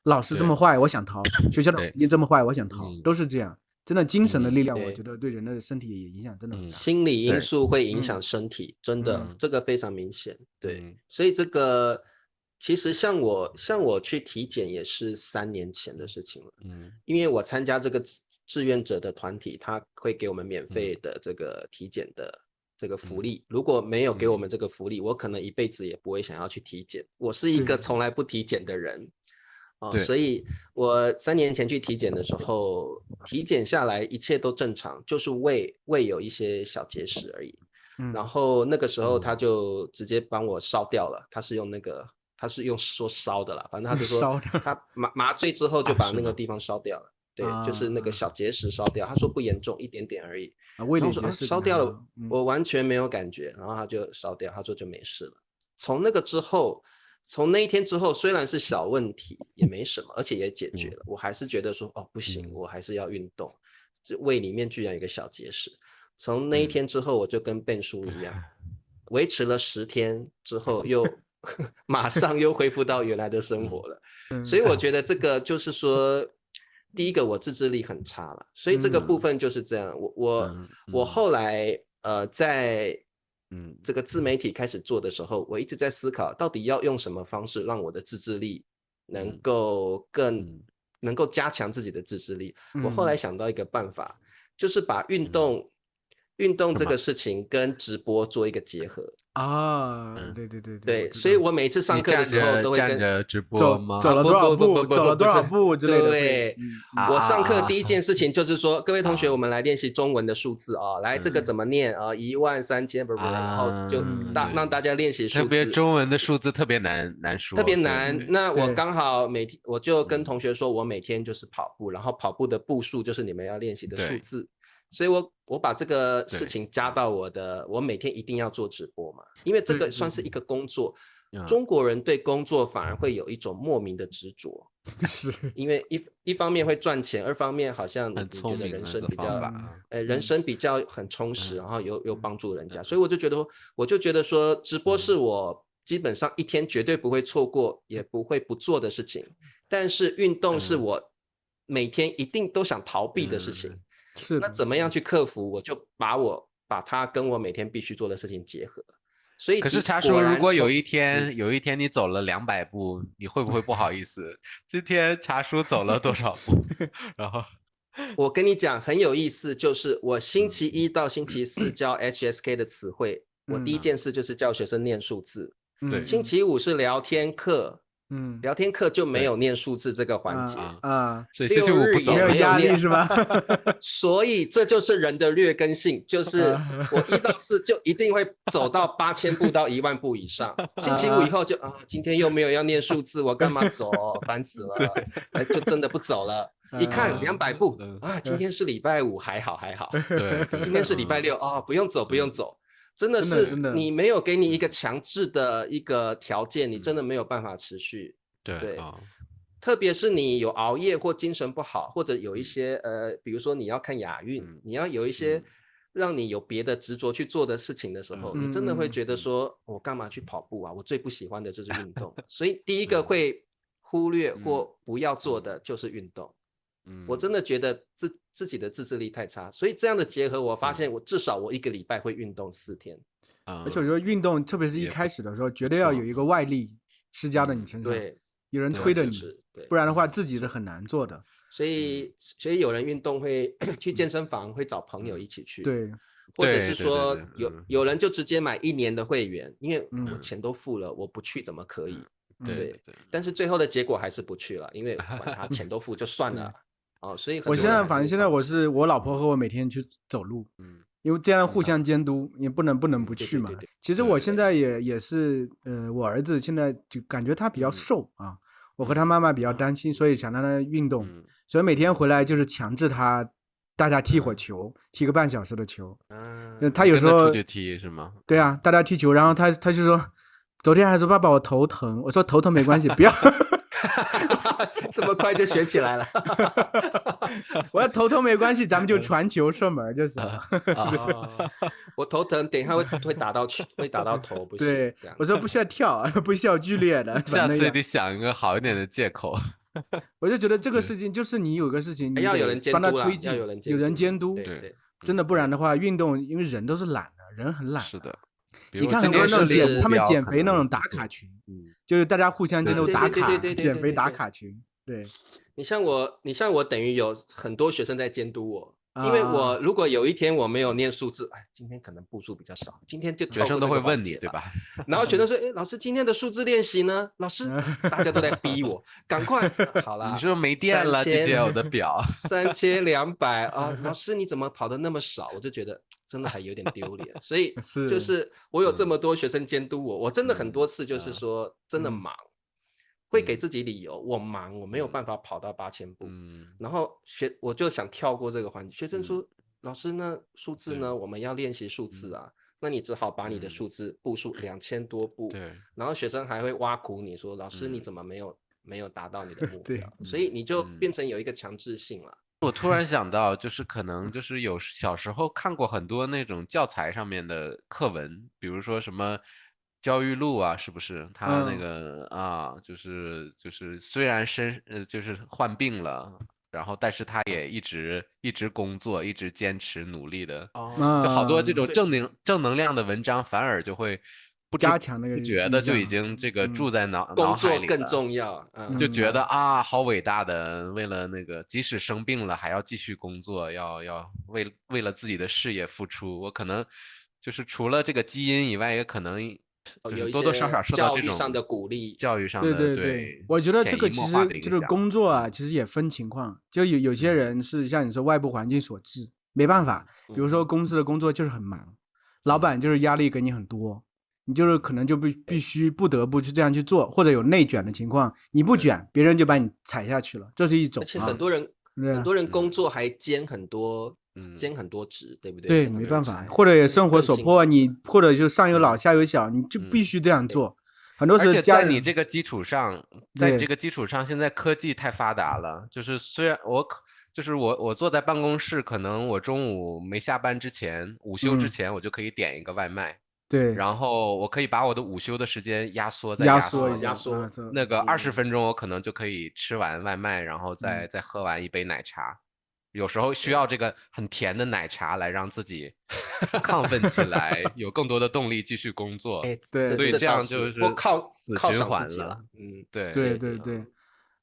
老师这么坏，我想逃；学校的环境这么坏，我想逃，都是这样。真的，精神的力量，我觉得对人的身体影响真的很大。心理因素会影响身体，真的，这个非常明显。对，所以这个其实像我去体检也是3年前的事情了。因为我参加这个志愿者的团体，他会给我们免费的这个体检的这个福利，如果没有给我们这个福利，我可能一辈子也不会想要去体检。我是一个从来不体检的人，所以我3年前去体检的时候，体检下来一切都正常，就是胃有一些小结石而已。然后那个时候他就直接帮我烧掉了，他是用说烧的啦，反正他就说他麻醉之后就把那个地方烧掉了。对，就是那个小结石烧掉，他说不严重，一点点而已。胃里结石烧掉了，我完全没有感觉，然后他就烧掉，他说就没事了。从那一天之后，虽然是小问题，也没什么，而且也解决了，我还是觉得说不行，我还是要运动。这胃里面居然有一个小结石，从那一天之后，我就跟Ben叔一样，维持了10天之后，又马上又恢复到原来的生活了。所以我觉得这个就是说。第一个，我自制力很差了，所以这个部分就是这样。我后来在这个自媒体开始做的时候，我一直在思考，到底要用什么方式让我的自制力能够能够加强自己的自制力。我后来想到一个办法，就是把运动这个事情跟直播做一个结合。对，所以我每次上课的时候都会站着直播吗？走了多少步，走了多少步之类的。对，我上课第一件事情就是说，各位同学，我们来练习中文的数字啊，来这个怎么念啊？13000不，然后就让大家练习数字。特别中文的数字特别难说，特别难。那我刚好每天我就跟同学说，我每天就是跑步，然后跑步的步数就是你们要练习的数字。所以我把这个事情加到我每天一定要做直播嘛，因为这个算是一个工作。中国人对工作反而会有一种莫名的执着，是因为一方面会赚钱，二方面好像你觉得人生比较很充实，然后又帮助人家，所以我就觉得说直播是我基本上一天绝对不会错过，也不会不做的事情。但是运动是我每天一定都想逃避的事情。那怎么样去克服？我就把它跟我每天必须做的事情结合。所以可是茶叔，如果有一天你走了200步，你会不会不好意思？今天茶叔走了多少步？然后我跟你讲很有意思，就是我星期一到星期四教 HSK 的词汇，我第一件事就是教学生念数字。星期五是聊天课。聊天课就没有念数字这个环节所以星期五不走，没有压力是吧？所以这就是人的劣根性，就是我1到4就一定会走到8000步到10000步以上。星期五以后就今天又没有要念数字，我干嘛走？烦死了，就真的不走了。一看200步今天是礼拜五，还好。对，今天是礼拜六不用走。真的是你没有给你一个强制的一个条件，你真的没有办法持续。对，特别是你有熬夜或精神不好，或者有一些比如说你要看亚运，你要有一些让你有别的执着去做的事情的时候，你真的会觉得说我干嘛去跑步啊？我最不喜欢的就是运动。所以第一个会忽略或不要做的就是运动。我真的觉得自己的自制力太差，所以这样的结合，我发现至少我1个礼拜会运动4天。而且我觉得运动，特别是一开始的时候，绝对要有一个外力施加到你身上，有人推着你，不然的话自己是很难做的。所以有人运动会去健身房，会找朋友一起去，对，或者是说有人就直接买1年的会员，因为我钱都付了，我不去怎么可以？对，但是最后的结果还是不去了，因为管他钱都付就算了。所以我现在我老婆和我每天去走路，因为这样互相监督，你不能不去嘛。其实我现在也是，我儿子现在就感觉他比较瘦啊，我和他妈妈比较担心，所以想让他运动，所以每天回来就是强制他大家踢会球，踢个半小时的球。他有时候出去踢是吗？对啊，大家踢球，然后他就说，昨天还说爸爸我头疼，我说头疼没关系，不要。这么快就学起来了。我要头疼没关系，咱们就传球射门就是了。我头疼，等一下会打到头，不行。对，我说不需要跳，不需要剧烈的。下次得想一个好一点的借口。我就觉得这个事情就是你有个事情，你要有人监督，帮他推进，有人监督。对，真的，不然的话，运动因为人都是懒的，人很懒。是的。你看很多那种他们减肥那种打卡群，就是大家互相监督打卡，减肥打卡群。对，你像我等于有很多学生在监督我，因为我如果有一天我没有念数字，今天可能步数比较少，今天就学生都会问你，对吧？然后学生说，老师今天的数字练习呢？老师，大家都在逼我，赶快，好啦，你说没电了，姐姐我的表3200老师你怎么跑得那么少？我就觉得真的还有点丢脸，所以就是我有这么多学生监督我真的很多次就是说真的忙。会给自己理由，我忙，我没有办法跑到8000步。然后我就想跳过这个环节。学生说：“老师，那数字呢？我们要练习数字啊。那你只好把你的数字步数2000多步。然后学生还会挖苦你说：老师，你怎么没有达到你的目标？所以你就变成有一个强制性了。我突然想到，就是可能就是有小时候看过很多那种教材上面的课文，比如说什么。焦裕禄啊，是不是他那个就是虽然就是患病了，然后但是他也一直工作，一直坚持努力的，就好多这种正能量的文章，反而就会加强那个不觉得就已经这个住在脑工海里了，作更重要，就觉得啊，好伟大的，为了那个即使生病了还要继续工作，要为了自己的事业付出。我可能就是除了这个基因以外，也可能就是多多少少受到这种教育上的鼓励，教育上的对，我觉得这个其实就是工作啊，其实也分情况，就有些人是像你说外部环境所致，没办法，比如说公司的工作就是很忙，老板就是压力给你很多，你就是可能就必须不得不去这样去做，或者有内卷的情况，你不卷，别人就把你踩下去了，这是一种。而且很多人工作还兼很多职，对不对？对，没办法，或者也生活所迫，你或者就上有老下有小，你就必须这样做。很多时候，而且在你这个基础上，现在科技太发达了，就是虽然我坐在办公室，可能我中午没下班之前，午休之前，我就可以点一个外卖。对，然后我可以把我的午休的时间压缩那个20分钟，我可能就可以吃完外卖，然后再喝完一杯奶茶。有时候需要这个很甜的奶茶来让自己亢奋起来，有更多的动力继续工作。对，所以这样就是靠循环了。对。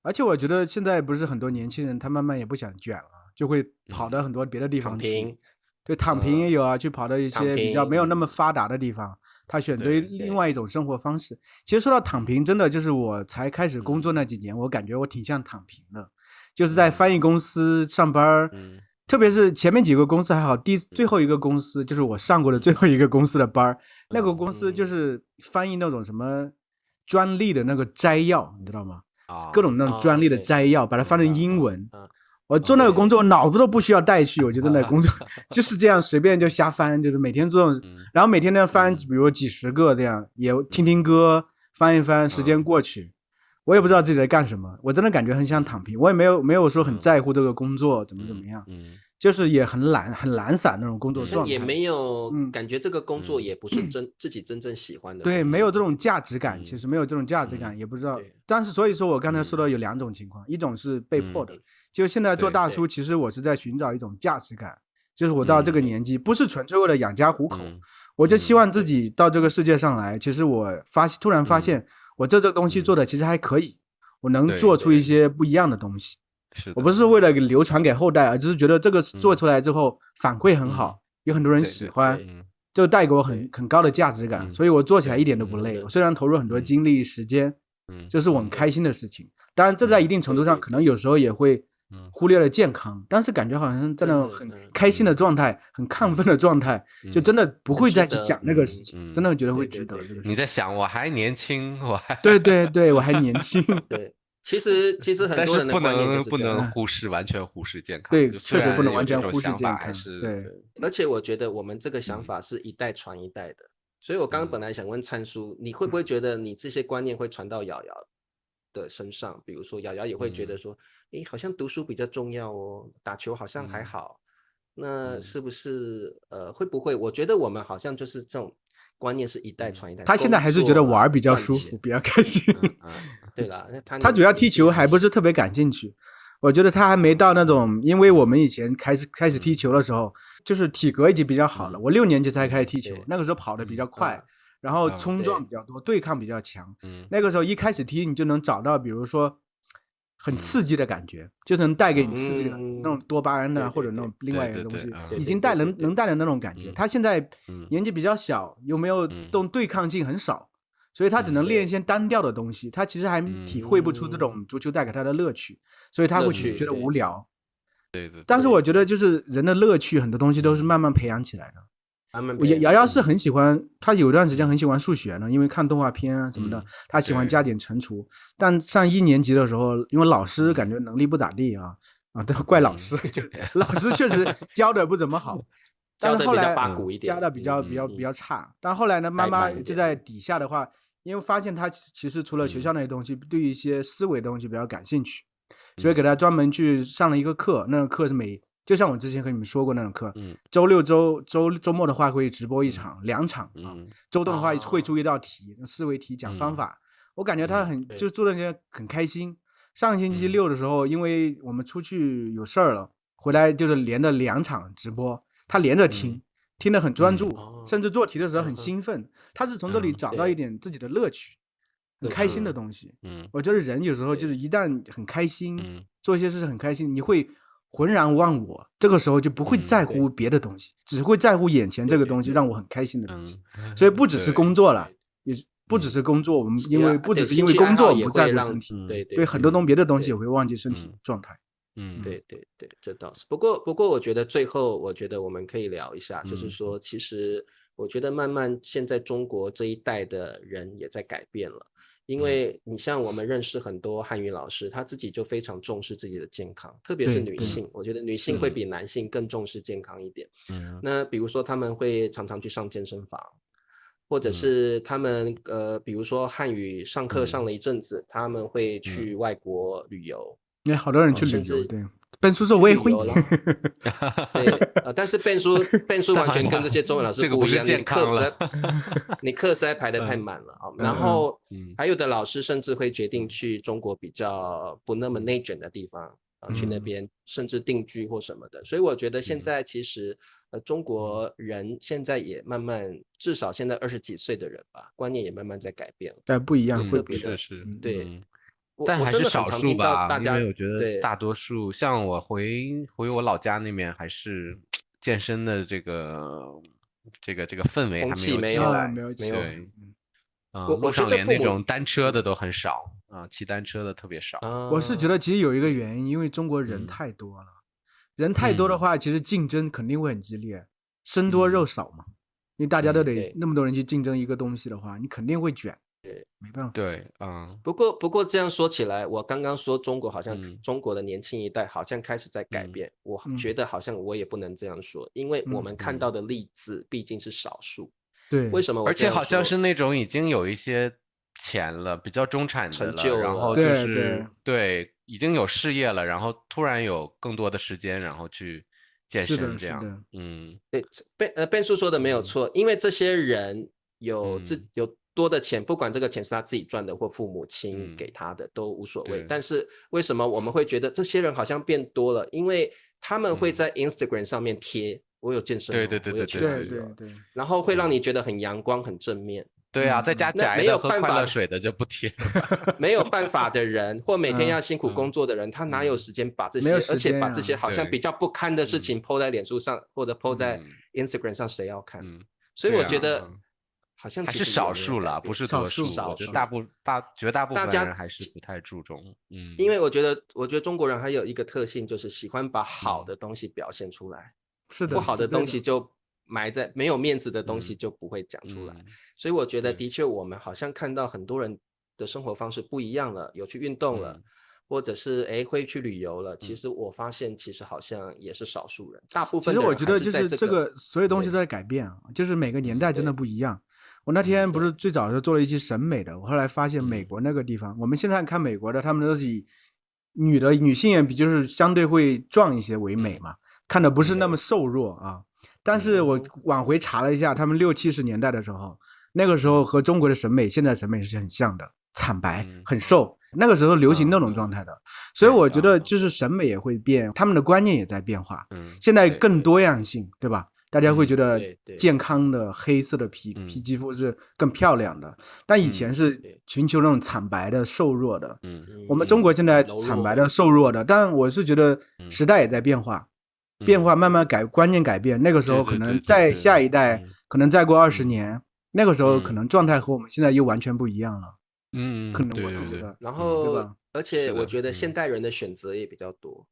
而且我觉得现在不是很多年轻人，他慢慢也不想卷了，就会跑到很多别的地方去。对，躺平也有啊，去跑到一些比较没有那么发达的地方，他选择另外一种生活方式。其实说到躺平，真的就是我才开始工作那几年，我感觉我挺像躺平的，就是在翻译公司上班，特别是前面几个公司还好，最后一个公司就是我上过的最后一个公司的班，那个公司就是翻译那种什么专利的那个摘要，你知道吗？各种那种专利的摘要，把它翻成英文。我做那个工作，脑子都不需要带去，我就在那工作，就是这样随便就瞎翻，就是每天做，然后每天呢翻，比如几10个这样，也听听歌，翻一翻，时间过去，我也不知道自己在干什么，我真的感觉很想躺平，我也没有说很在乎这个工作怎么样，就是也很懒散那种工作状态，也没有感觉这个工作也不是自己真正喜欢的，对，没有这种价值感，其实没有这种价值感，也不知道，但是所以说我刚才说到有2种情况，一种是被迫的。就现在做大叔，其实我是在寻找一种价值感，就是我到这个年纪，不是纯粹为了养家糊口，我就希望自己到这个世界上来。其实我突然发现，我这东西做的其实还可以，我能做出一些不一样的东西。我不是为了流传给后代，而只是觉得这个做出来之后反馈很好，有很多人喜欢，就带给我很高的价值感，所以我做起来一点都不累。我虽然投入很多精力时间，这是我很开心的事情。当然，这在一定程度上可能有时候也会忽略了健康，但是感觉好像在那种很开心的状态，很亢奋的状态，就真的不会再去想那个事情，真的觉得会值得。你在想我还年轻，对，我还年轻。对，其实很多人的观念都是不能完全忽视健康。对，确实不能完全忽视健康。对，而且我觉得我们这个想法是一代传一代的，所以我刚刚本来想问灿叔，你会不会觉得你这些观念会传到瑶瑶的身上？比如说瑶瑶也会觉得说，好像读书比较重要哦，打球好像还好，那是不是会不会？我觉得我们好像就是这种观念是一代传一代。他现在还是觉得玩比较舒服，比较开心。对啦，他主要踢球还不是特别感兴趣。我觉得他还没到那种，因为我们以前开始踢球的时候，就是体格已经比较好了。我6年级才开始踢球，那个时候跑得比较快。然后冲撞比较多，对抗比较强。那个时候一开始踢，你就能找到，比如说很刺激的感觉，就能带给你刺激的那种多巴胺的，或者那种另外一个东西，已经能带的那种感觉。他现在年纪比较小，又没有对抗性很少，所以他只能练一些单调的东西。他其实还体会不出这种足球带给他的乐趣，所以他会觉得无聊。对。但是我觉得就是人的乐趣，很多东西都是慢慢培养起来的。瑶瑶是很喜欢，他有段时间很喜欢数学呢，因为看动画片啊什么的，他喜欢加减乘除。但上1年级的时候，因为老师感觉能力不咋地都怪老师，老师确实教的不怎么好，但是后来教的比较差。但后来呢，妈妈就在底下的话，因为发现他其实除了学校那些东西，对于一些思维的东西比较感兴趣，所以给他专门去上了一个课，那个课是就像我之前和你们说过那种课，周六周末的话会直播2场周动的话会出一道题，思维题讲方法。我感觉他就做的很开心。上星期6的时候，因为我们出去有事儿了，回来就是连着2场直播，他连着听听得很专注，甚至做题的时候很兴奋。他是从这里找到一点自己的乐趣，很开心的东西。我觉得人有时候就是一旦很开心，做一些事很开心，你会浑然忘我，这个时候就不会在乎别的东西，只会在乎眼前这个东西让我很开心的东西。所以不只是工作了，也不只是工作，我们不只是因为工作不在乎身体，对很多别的东西也会忘记身体状态。对，这倒是。不过我觉得最后，我觉得我们可以聊一下，就是说，其实我觉得慢慢现在中国这一代的人也在改变了，因为你像我们认识很多汉语老师，他自己就非常重视自己的健康，特别是女性，我觉得女性会比男性更重视健康一点。那比如说他们会常常去上健身房，或者是他们比如说汉语上课上了一阵子，他们会去外国旅游。好多人去旅游，对。Ben叔说我也会了，对，但是Ben叔完全跟这些中文老师不一样，你课实在排得太满了啊。然后还有的老师甚至会决定去中国比较不那么内卷的地方去那边甚至定居或什么的。所以我觉得现在其实中国人现在也慢慢，至少现在20几岁的人吧，观念也慢慢在改变了，但不一样，特别的是对。但还是少数吧，因为我觉得大多数像我回我老家那边，还是健身的这个氛围还没有起来，没有对，路上连那种单车的都很少啊，骑单车的特别少。我是觉得其实有一个原因，因为中国人太多了，人太多的话，其实竞争肯定会很激烈，生多肉少嘛，因为大家都得那么多人去竞争一个东西的话，你肯定会卷。对，没办法。对，不过这样说起来，我刚刚说中国好像中国的年轻一代好像开始在改变，我觉得好像我也不能这样说，因为我们看到的例子毕竟是少数。对，为什么我而且好像是那种已经有一些钱了，比较中产的了，然后就是对已经有事业了，然后突然有更多的时间，然后去健身这样。对，Ben叔说的没有错，因为这些人有多的钱，不管这个钱是他自己赚的或父母亲给他的都无所谓。但是为什么我们会觉得这些人好像变多了？因为他们会在 Instagram 上面贴我有健身，我有去哪里了，然后会让你觉得很阳光、很正面。对啊，在家宅的喝快乐水的就不贴。没有办法的人，或每天要辛苦工作的人，他哪有时间把这些，而且把这些好像比较不堪的事情 po 在脸书上或者 po 在 Instagram 上，谁要看？所以我觉得。好像还是少数啦，不是多数。绝大部分人还是不太注重。因为我觉得中国人还有一个特性，就是喜欢把好的东西表现出来，是的，不好的东西就埋在没有面子的东西就不会讲出来。所以我觉得的确，我们好像看到很多人的生活方式不一样了，有去运动了，或者是会去旅游了。其实我发现，其实好像也是少数人，大部分的人还是在其实我觉得就是这个所有东西都在改变啊，就是每个年代真的不一样。我那天不是最早就做了一期审美的，我后来发现美国那个地方，我们现在看美国的，他们都是以女性也比就是相对会壮一些为美嘛，看的不是那么瘦弱啊。但是我往回查了一下，他们60、70年代的时候，那个时候和中国的审美、现在审美是很像的，惨白、很瘦，那个时候流行那种状态的。所以我觉得就是审美也会变，他们的观念也在变化。现在更多样性，对吧？大家会觉得健康的黑色的皮肤是更漂亮的，但以前是寻求那种惨白的瘦弱的。我们中国现在惨白的瘦弱的，但我是觉得时代也在变化，慢慢观念改变。那个时候可能在下一代，可能再过20年，那个时候可能状态和我们现在又完全不一样了。可能我是觉得，然后而且我觉得现代人的选择也比较多，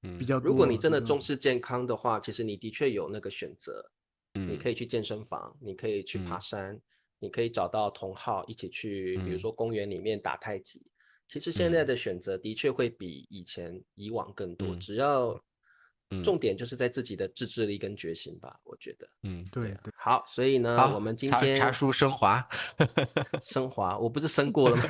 如果你真的重视健康的话，其实你的确有那个选择。你可以去健身房，你可以去爬山，你可以找到同好一起去，比如说公园里面打太极。其实现在的选择的确会比以往更多，只要重点就是在自己的自制力跟决心吧，我觉得。对。好，所以呢，我们今天茶叔升华，我不是升过了吗？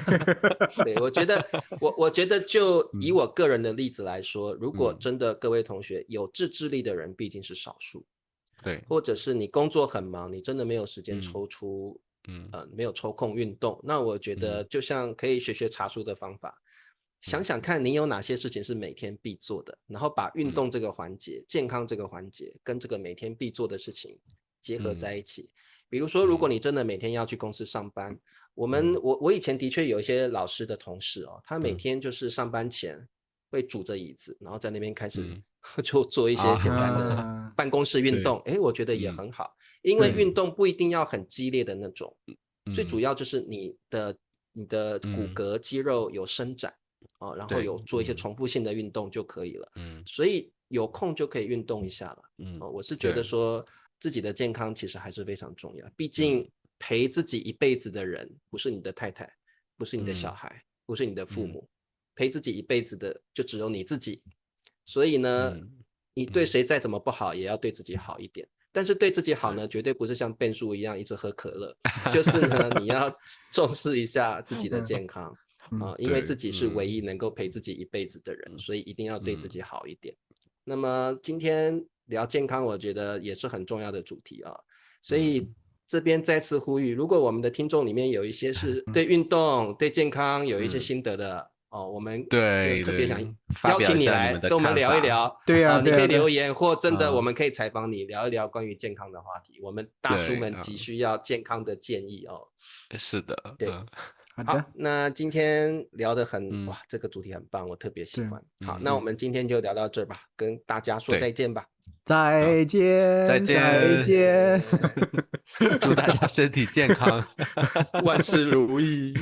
对，我觉得就以我个人的例子来说，如果真的各位同学有自制力的人，毕竟是少数。对，或者是你工作很忙，你真的没有时间抽出，没有抽空运动，那我觉得就像可以学茶叔的方法，想想看你有哪些事情是每天必做的，然后把运动这个环节、健康这个环节跟这个每天必做的事情结合在一起。比如说，如果你真的每天要去公司上班，我以前的确有一些老师的同事哦，他每天就是上班前会拄着椅子，然后在那边开始就做一些简单的办公室运动，我觉得也很好，因为运动不一定要很激烈的那种，最主要就是你的骨骼肌肉有伸展然后有做一些重复性的运动就可以了，所以有空就可以运动一下了，我是觉得说自己的健康其实还是非常重要，毕竟陪自己一辈子的人不是你的太太，不是你的小孩，不是你的父母，陪自己一辈子的就只有你自己，所以呢，你对谁再怎么不好也要对自己好一点，但是对自己好呢，绝对不是像变叔一样一直喝可乐，就是呢，你要重视一下自己的健康因为自己是唯一能够陪自己一辈子的人，所以一定要对自己好一点。那么今天聊健康，我觉得也是很重要的主题所以这边再次呼吁，如果我们的听众里面有一些是对运动、对健康有一些心得的我们就特别想邀请你来跟我们聊一聊。对啊，你可以留言，或真的我们可以采访你聊一聊关于健康的话题。我们大叔们急需要健康的建议是的，对。好，那今天聊得很哇，这个主题很棒，我特别喜欢。好，那我们今天就聊到这儿吧，跟大家说再见吧。再见，再见，再见。祝大家身体健康，万事如意。